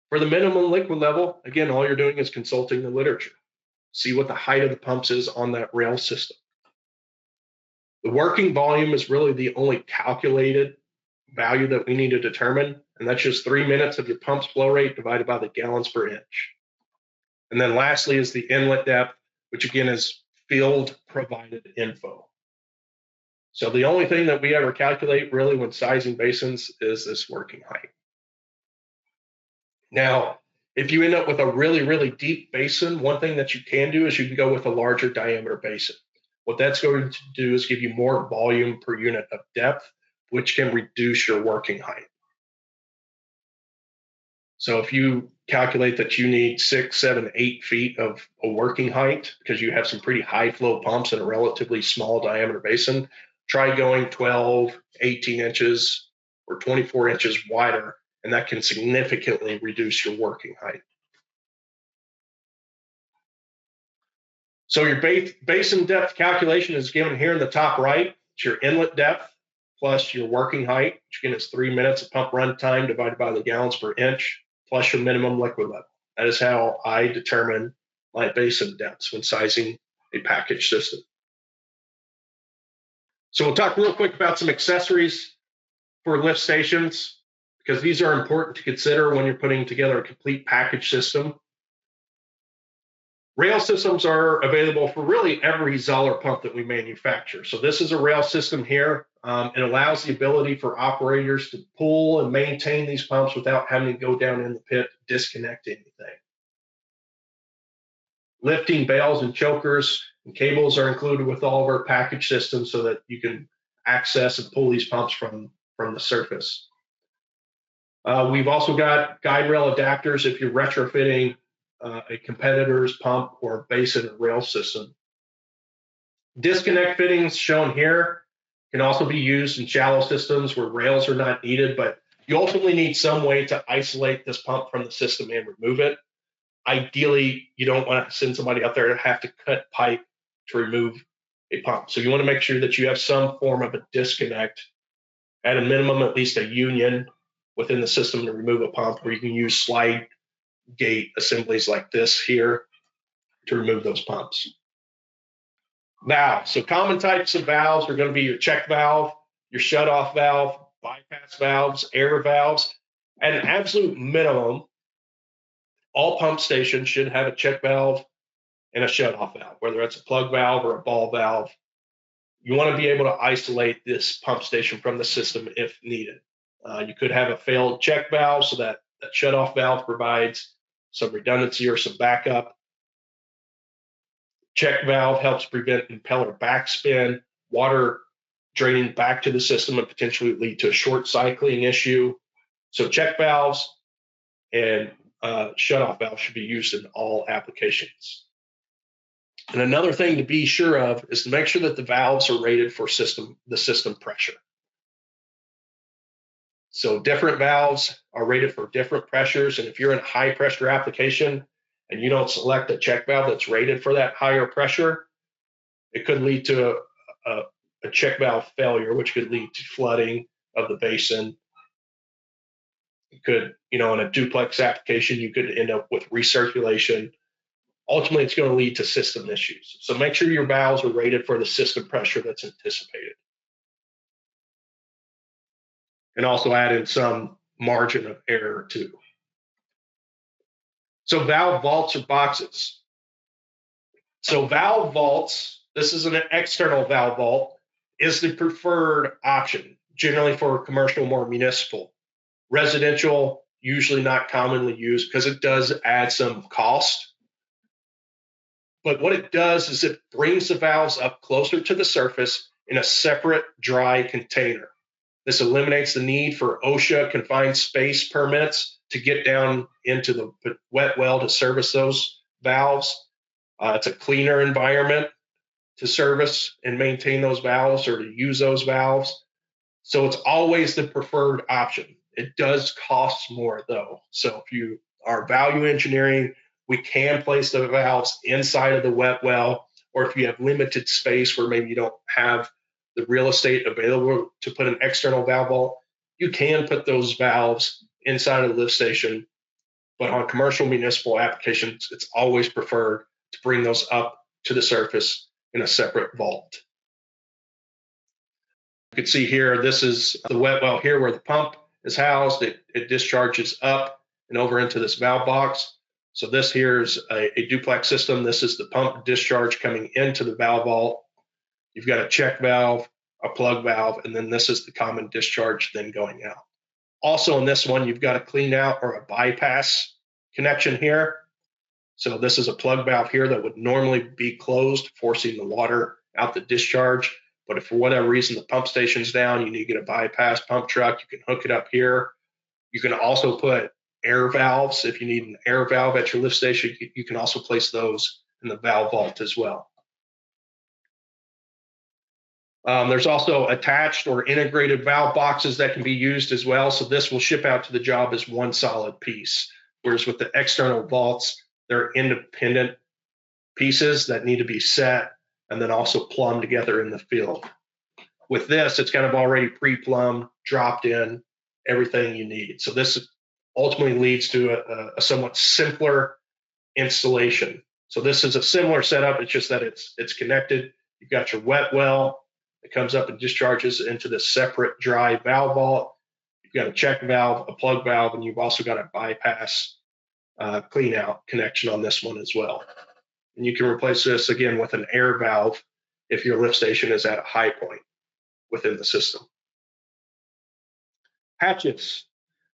For the minimum liquid level, again, all you're doing is consulting the literature. See what the height of the pumps is on that rail system. The working volume is really the only calculated value that we need to determine, and that's just 3 minutes of your pump's flow rate divided by the gallons per inch. And then lastly is the inlet depth, which again is field provided info. So the only thing that we ever calculate really when sizing basins is this working height. Now, if you end up with a really, really deep basin, one thing that you can do is you can go with a larger diameter basin. What that's going to do is give you more volume per unit of depth, which can reduce your working height. So if you calculate that you need 6, 7, 8 feet of a working height because you have some pretty high flow pumps in a relatively small diameter basin, try going 12, 18 inches or 24 inches wider, and that can significantly reduce your working height. So your basin depth calculation is given here in the top right. It's your inlet depth plus your working height, which again is 3 minutes of pump run time divided by the gallons per inch, plus your minimum liquid level. That is how I determine my basin depths when sizing a package system. So we'll talk real quick about some accessories for lift stations, because these are important to consider when you're putting together a complete package system. Rail systems are available for really every Zoller pump that we manufacture. So this is a rail system here. It allows the ability for operators to pull and maintain these pumps without having to go down in the pit to disconnect anything. Lifting bales and chokers and cables are included with all of our package systems so that you can access and pull these pumps from the surface. We've also got guide rail adapters if you're retrofitting a competitor's pump or basin or rail system. Disconnect fittings shown here can also be used in shallow systems where rails are not needed, but you ultimately need some way to isolate this pump from the system and remove it. Ideally, you don't want to send somebody out there to have to cut pipe to remove a pump. So you want to make sure that you have some form of a disconnect, at a minimum, at least a union within the system to remove a pump, where you can use slide gate assemblies like this here to remove those pumps. Valves. So common types of valves are going to be your check valve, your shut-off valve, bypass valves, air valves. At an absolute minimum, all pump stations should have a check valve and a shut-off valve, whether it's a plug valve or a ball valve. You want to be able to isolate this pump station from the system if needed. You could have a failed check valve, so that shut-off valve provides some redundancy or some backup. Check valve helps prevent impeller backspin, water draining back to the system and potentially lead to a short cycling issue. So check valves and shut-off valves should be used in all applications. And another thing to be sure of is to make sure that the valves are rated for the system pressure. So different valves are rated for different pressures. And if you're in a high pressure application and you don't select a check valve that's rated for that higher pressure, it could lead to a check valve failure, which could lead to flooding of the basin. It could, in a duplex application, you could end up with recirculation. Ultimately, it's going to lead to system issues. So make sure your valves are rated for the system pressure that's anticipated. And also add in some margin of error too. So valve vaults or boxes. So valve vaults, this is an external valve vault, is the preferred option, generally for commercial, more municipal. Residential, usually not commonly used because it does add some cost. But what it does is it brings the valves up closer to the surface in a separate dry container. This eliminates the need for OSHA confined space permits to get down into the wet well to service those valves. It's a cleaner environment to service and maintain those valves or to use those valves. So it's always the preferred option. It does cost more though. So if you are value engineering, we can place the valves inside of the wet well, or if you have limited space where maybe you don't have the real estate available to put an external valve vault, you can put those valves inside of the lift station. But on commercial municipal applications, it's always preferred to bring those up to the surface in a separate vault. You can see here, this is the wet well here where the pump is housed. It discharges up and over into this valve box. So this here is a duplex system. This is the pump discharge coming into the valve vault. You've got a check valve, a plug valve, and then this is the common discharge then going out. Also in this one, you've got a clean out or a bypass connection here. So this is a plug valve here that would normally be closed, forcing the water out the discharge. But if for whatever reason the pump station's down, you need to get a bypass pump truck, you can hook it up here. You can also put air valves. If you need an air valve at your lift station, you can also place those in the valve vault as well. There's also attached or integrated valve boxes that can be used as well. So this will ship out to the job as one solid piece. Whereas with the external vaults, they're independent pieces that need to be set and then also plumbed together in the field. With this, it's kind of already pre-plumbed, dropped in, everything you need. So this ultimately leads to a somewhat simpler installation. So this is a similar setup. It's just that it's connected. You've got your wet well. It comes up and discharges into this separate dry valve vault. You've got a check valve, a plug valve, and you've also got a bypass clean out connection on this one as well. And you can replace this again with an air valve if your lift station is at a high point within the system. Hatches.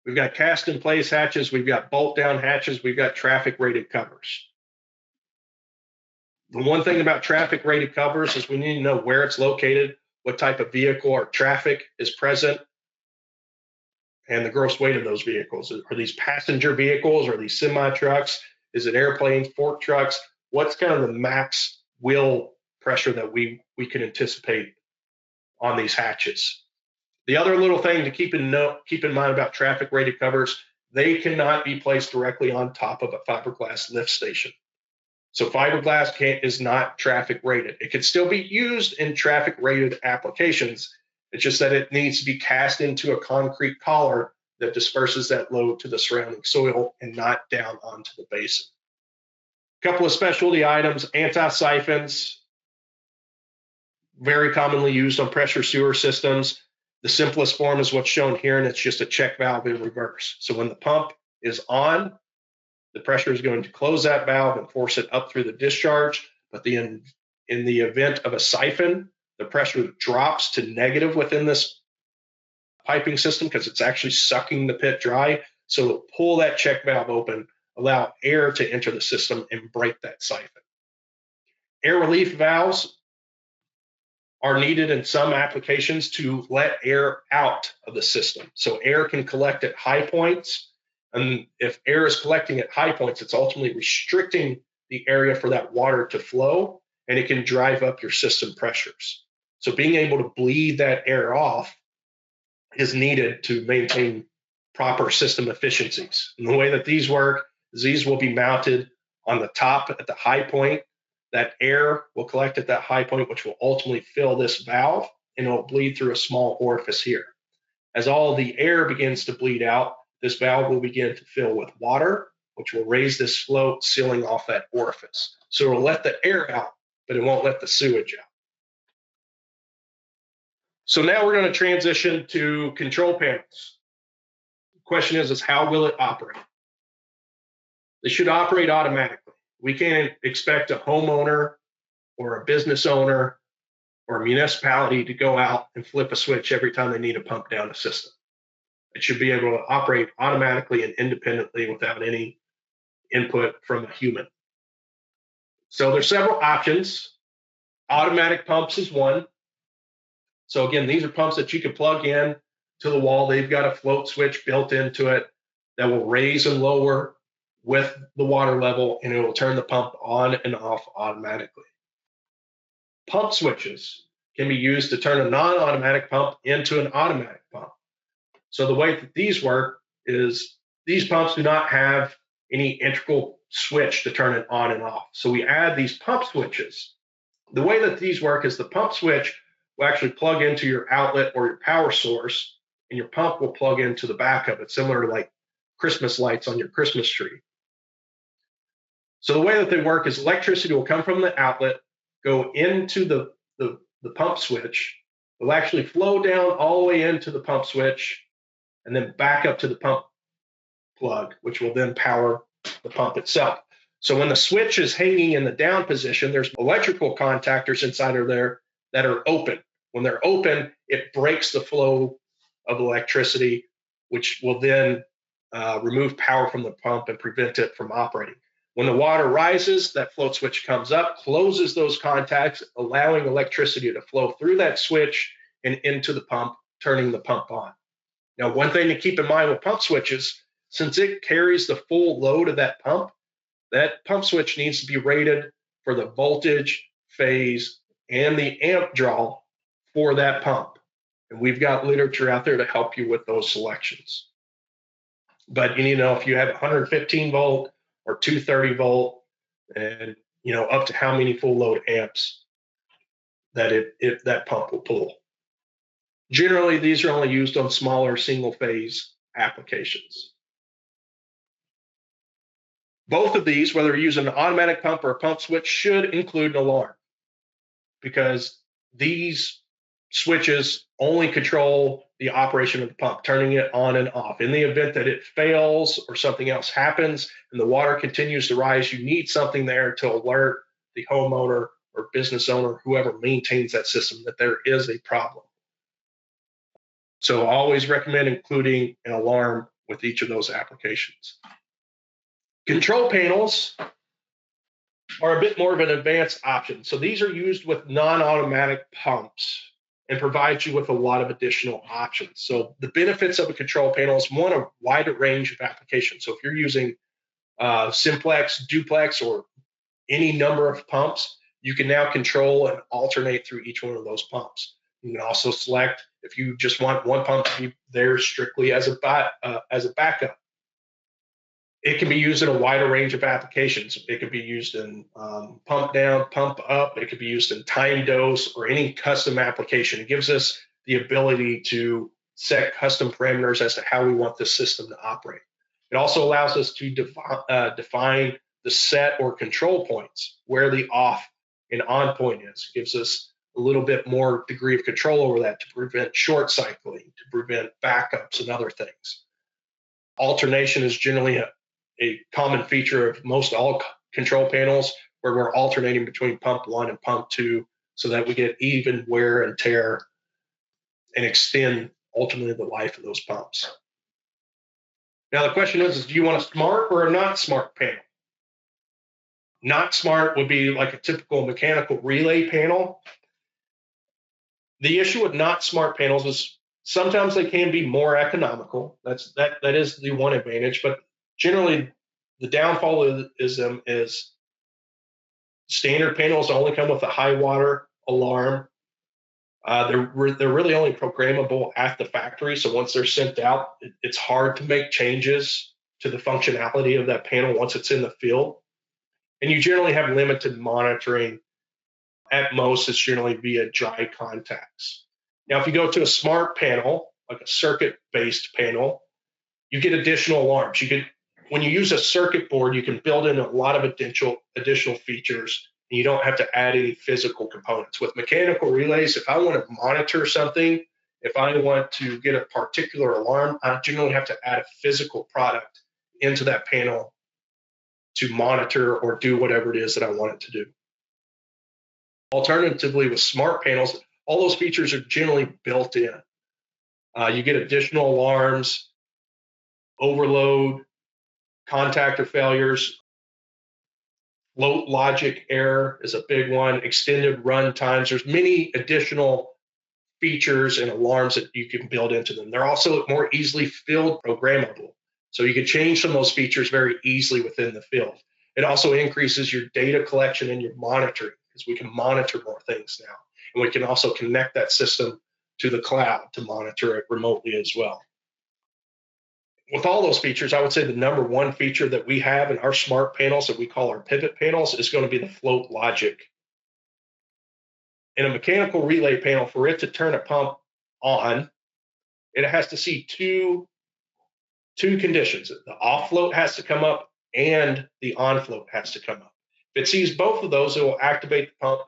We've got cast in place hatches. We've got bolt down hatches. We've got traffic rated covers. The one thing about traffic rated covers is we need to know where it's located, what type of vehicle or traffic is present, and the gross weight of those vehicles. Are these passenger vehicles? Are these semi trucks? Is it airplanes, fork trucks? What's kind of the max wheel pressure that we can anticipate on these hatches? The other little thing to keep in mind about traffic rated covers, they cannot be placed directly on top of a fiberglass lift station. So fiberglass is not traffic rated. It can still be used in traffic rated applications. It's just that it needs to be cast into a concrete collar that disperses that load to the surrounding soil and not down onto the basin. A couple of specialty items, anti-siphons, very commonly used on pressure sewer systems. The simplest form is what's shown here, and it's just a check valve in reverse. So when the pump is on, the pressure is going to close that valve and force it up through the discharge. But in the event of a siphon, the pressure drops to negative within this piping system because it's actually sucking the pit dry. So it'll pull that check valve open, allow air to enter the system and break that siphon. Air relief valves are needed in some applications to let air out of the system. So air can collect at high points. And if air is collecting at high points, it's ultimately restricting the area for that water to flow, and it can drive up your system pressures. So being able to bleed that air off is needed to maintain proper system efficiencies. And the way that these work is these will be mounted on the top at the high point. That air will collect at that high point, which will ultimately fill this valve, and it will bleed through a small orifice here. As all the air begins to bleed out, this valve will begin to fill with water, which will raise this float, sealing off that orifice. So it will let the air out, but it won't let the sewage out. So now we're going to transition to control panels. The question is how will it operate? They should operate automatically. We can't expect a homeowner or a business owner or a municipality to go out and flip a switch every time they need to pump down a system. It should be able to operate automatically and independently without any input from a human. So there's several options. Automatic pumps is one. So again, these are pumps that you can plug in to the wall. They've got a float switch built into it that will raise and lower with the water level, and it will turn the pump on and off automatically. Pump switches can be used to turn a non-automatic pump into an automatic pump. So the way that these work is these pumps do not have any integral switch to turn it on and off. So we add these pump switches. The way that these work is the pump switch will actually plug into your outlet or your power source, and your pump will plug into the back of it, similar to like Christmas lights on your Christmas tree. So the way that they work is electricity will come from the outlet, go into the pump switch. It'll actually flow down all the way into the pump switch and then back up to the pump plug, which will then power the pump itself. So when the switch is hanging in the down position, there's electrical contactors inside of there that are open. When they're open, it breaks the flow of electricity, which will then remove power from the pump and prevent it from operating. When the water rises, that float switch comes up, closes those contacts, allowing electricity to flow through that switch and into the pump, turning the pump on. Now, one thing to keep in mind with pump switches, since it carries the full load of that pump switch needs to be rated for the voltage, phase, and the amp draw for that pump. And we've got literature out there to help you with those selections. But you need to know if you have 115 volt or 230 volt, and up to how many full load amps that that pump will pull. Generally, these are only used on smaller single phase applications. Both of these, whether you're using an automatic pump or a pump switch, should include an alarm, because these switches only control the operation of the pump, turning it on and off. In the event that it fails or something else happens and the water continues to rise, you need something there to alert the homeowner or business owner, whoever maintains that system, that there is a problem. So I always recommend including an alarm with each of those applications. Control panels are a bit more of an advanced option. So these are used with non-automatic pumps and provide you with a lot of additional options. So the benefits of a control panel is, one, a wider range of applications. So if you're using simplex, duplex, or any number of pumps, you can now control and alternate through each one of those pumps. You can also select if you just want one pump to be there strictly as a backup. It can be used in a wider range of applications. It could be used in pump down, pump up. It could be used in time dose or any custom application. It gives us the ability to set custom parameters as to how we want the system to operate. It also allows us to define the set or control points, where the off and on point is. It gives us a little bit more degree of control over that to prevent short cycling, to prevent backups and other things. Alternation is generally a common feature of most all control panels, where we're alternating between pump 1 and pump 2 so that we get even wear and tear and extend ultimately the life of those pumps. Now the question is do you want a smart or a not smart panel? Not smart would be like a typical mechanical relay panel. The issue with not smart panels is sometimes they can be more economical. That is the one advantage, but generally the downfall is standard panels only come with a high water alarm. They're really only programmable at the factory, so once they're sent out, it's hard to make changes to the functionality of that panel once it's in the field. And you generally have limited monitoring. At most, it's generally via dry contacts. Now, if you go to a smart panel, like a circuit-based panel, you get additional alarms. When you use a circuit board, you can build in a lot of additional features, and you don't have to add any physical components. With mechanical relays, if I want to monitor something, if I want to get a particular alarm, I generally have to add a physical product into that panel to monitor or do whatever it is that I want it to do. Alternatively, with smart panels, all those features are generally built in. You get additional alarms, overload, contactor failures, float logic error is a big one, extended run times. There's many additional features and alarms that you can build into them. They're also more easily field programmable. So you can change some of those features very easily within the field. It also increases your data collection and your monitoring, because we can monitor more things now. And we can also connect that system to the cloud to monitor it remotely as well. With all those features, I would say the number one feature that we have in our smart panels that we call our pivot panels is going to be the float logic. In a mechanical relay panel, for it to turn a pump on, it has to see two conditions. The off float has to come up and the on float has to come up. If it sees both of those, it will activate the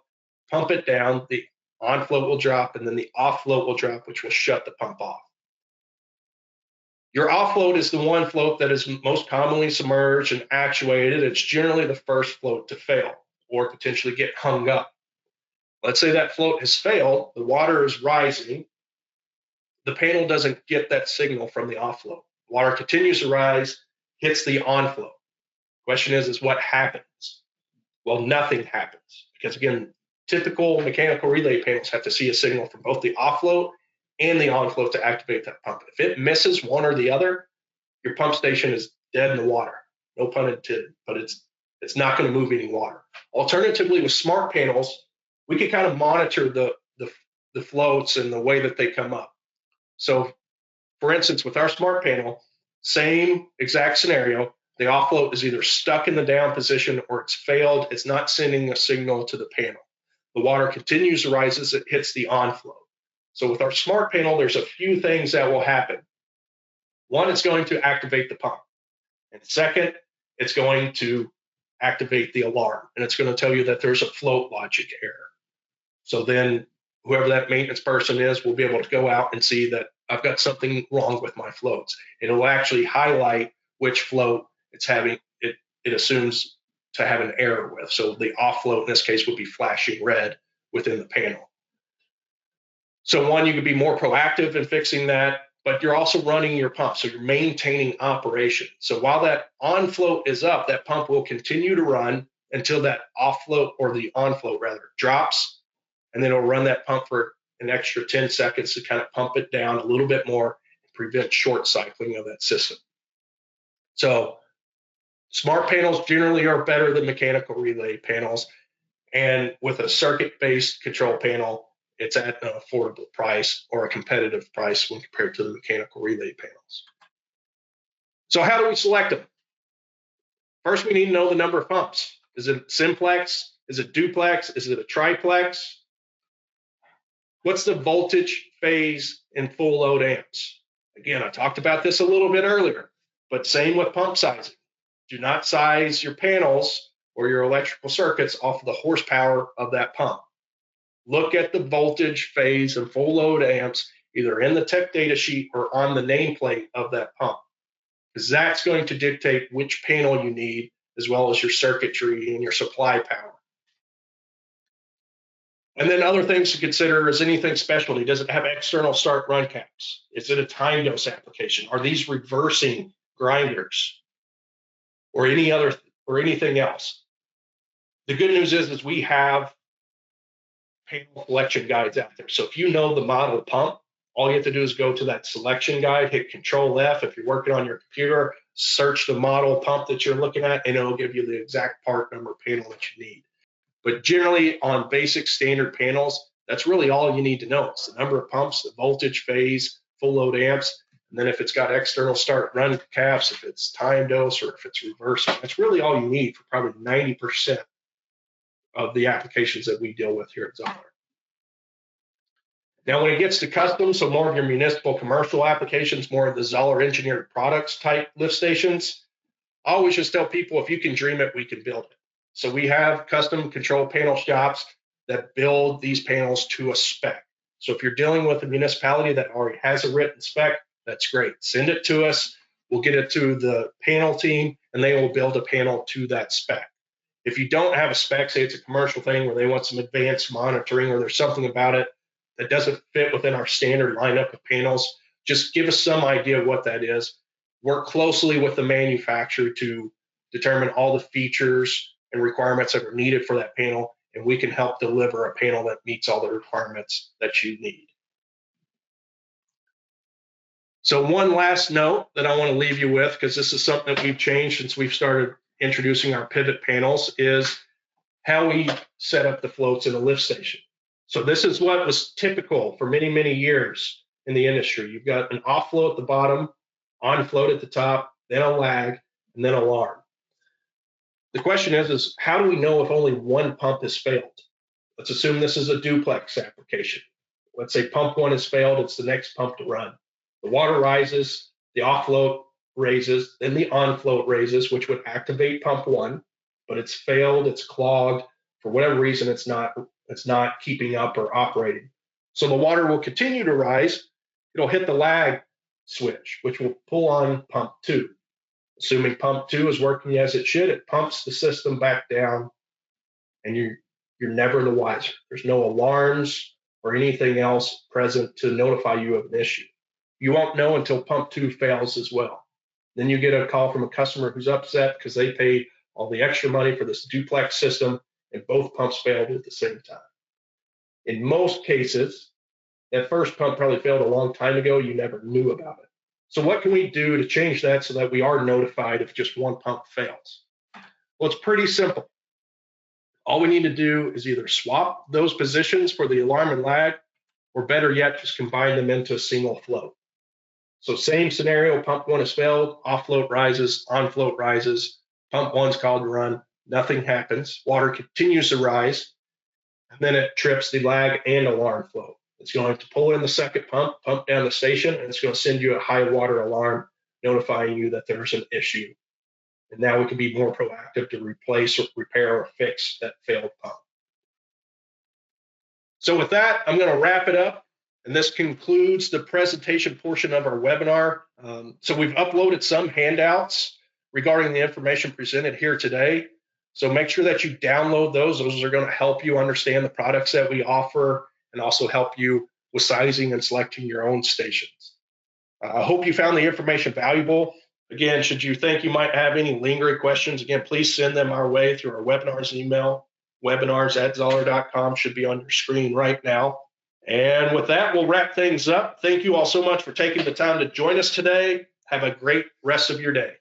pump it down, the on float will drop, and then the off float will drop, which will shut the pump off. Your off float is the one float that is most commonly submerged and actuated. It's generally the first float to fail or potentially get hung up. Let's say that float has failed, the water is rising, the panel doesn't get that signal from the off float. Water continues to rise, hits the on float. Question is what happens? Well, nothing happens, because again, typical mechanical relay panels have to see a signal from both the off float and the on float to activate that pump. If it misses one or the other, your pump station is dead in the water. No pun intended, but it's not going to move any water. Alternatively, with smart panels, we can kind of monitor the floats and the way that they come up. So, for instance, with our smart panel, same exact scenario, the offload is either stuck in the down position or it's failed. It's not sending a signal to the panel. The water continues to rise as it hits the onflow. So with our smart panel, there's a few things that will happen. One, it's going to activate the pump. And second, it's going to activate the alarm. And it's going to tell you that there's a float logic error. So then whoever that maintenance person is will be able to go out and see that I've got something wrong with my floats. It will actually highlight which float it's having, it assumes to have an error with. So the off float in this case would be flashing red within the panel. So one, you could be more proactive in fixing that, but you're also running your pump. So you're maintaining operation. So while that on float is up, that pump will continue to run until that off float, or the on float rather, drops. And then it'll run that pump for an extra 10 seconds to kind of pump it down a little bit more and prevent short cycling of that system. So smart panels generally are better than mechanical relay panels. And with a circuit-based control panel, it's at an affordable price or a competitive price when compared to the mechanical relay panels. So how do we select them? First, we need to know the number of pumps. Is it simplex? Is it duplex? Is it a triplex? What's the voltage, phase, and full load amps? Again, I talked about this a little bit earlier, but same with pump sizing. Do not size your panels or your electrical circuits off of the horsepower of that pump. Look at the voltage, phase, and full load amps either in the tech data sheet or on the nameplate of that pump, because that's going to dictate which panel you need, as well as your circuitry and your supply power. And then other things to consider is anything specialty. Does it have external start run caps? Is it a time dose application? Are these reversing grinders or anything else? The good news is we have panel selection guides out there. So if you know the model pump, all you have to do is go to that selection guide, hit Control F. If you're working on your computer, search the model pump that you're looking at, and it'll give you the exact part number panel that you need. But generally on basic standard panels, that's really all you need to know. It's the number of pumps, the voltage, phase, full load amps, and then if it's got external start run caps, if it's time dose, or if it's reversing. That's really all you need for probably 90% of the applications that we deal with here at Zoller. Now, when it gets to custom, so more of your municipal commercial applications, more of the Zoller engineered products type lift stations, I always just tell people, if you can dream it, we can build it. So we have custom control panel shops that build these panels to a spec. So if you're dealing with a municipality that already has a written spec, that's great. Send it to us. We'll get it to the panel team, and they will build a panel to that spec. If you don't have a spec, say it's a commercial thing where they want some advanced monitoring, or there's something about it that doesn't fit within our standard lineup of panels, just give us some idea of what that is. Work closely with the manufacturer to determine all the features and requirements that are needed for that panel, and we can help deliver a panel that meets all the requirements that you need. So one last note that I want to leave you with, because this is something that we've changed since we've started introducing our pivot panels, is how we set up the floats in a lift station. So this is what was typical for many, many years in the industry. You've got an off float at the bottom, on float at the top, then a lag, and then alarm. The question is how do we know if only one pump has failed? Let's assume this is a duplex application. Let's say pump one has failed, it's the next pump to run. The water rises, the off float raises, then the on float raises, which would activate pump one, but it's failed, it's clogged. For whatever reason, it's not keeping up or operating. So the water will continue to rise. It'll hit the lag switch, which will pull on pump two. Assuming pump two is working as it should, it pumps the system back down, and you're never the wiser. There's no alarms or anything else present to notify you of an issue. You won't know until pump two fails as well. Then you get a call from a customer who's upset because they paid all the extra money for this duplex system and both pumps failed at the same time. In most cases, that first pump probably failed a long time ago. You never knew about it. So what can we do to change that so that we are notified if just one pump fails? Well, it's pretty simple. All we need to do is either swap those positions for the alarm and lag, or better yet, just combine them into a single float. So same scenario, pump 1 has failed, off float rises, on float rises, pump 1's called to run, nothing happens, water continues to rise, and then it trips the lag and alarm flow. It's going to pull in the second pump, pump down the station, and it's going to send you a high water alarm notifying you that there's an issue. And now we can be more proactive to replace or repair or fix that failed pump. So with that, I'm going to wrap it up. And this concludes the presentation portion of our webinar. So we've uploaded some handouts regarding the information presented here today. So make sure that you download those. Those are going to help you understand the products that we offer and also help you with sizing and selecting your own stations. I hope you found the information valuable. Again, should you think you might have any lingering questions, again, please send them our way through our webinars email. Webinars@zoller.com should be on your screen right now. And with that, we'll wrap things up. Thank you all so much for taking the time to join us today. Have a great rest of your day.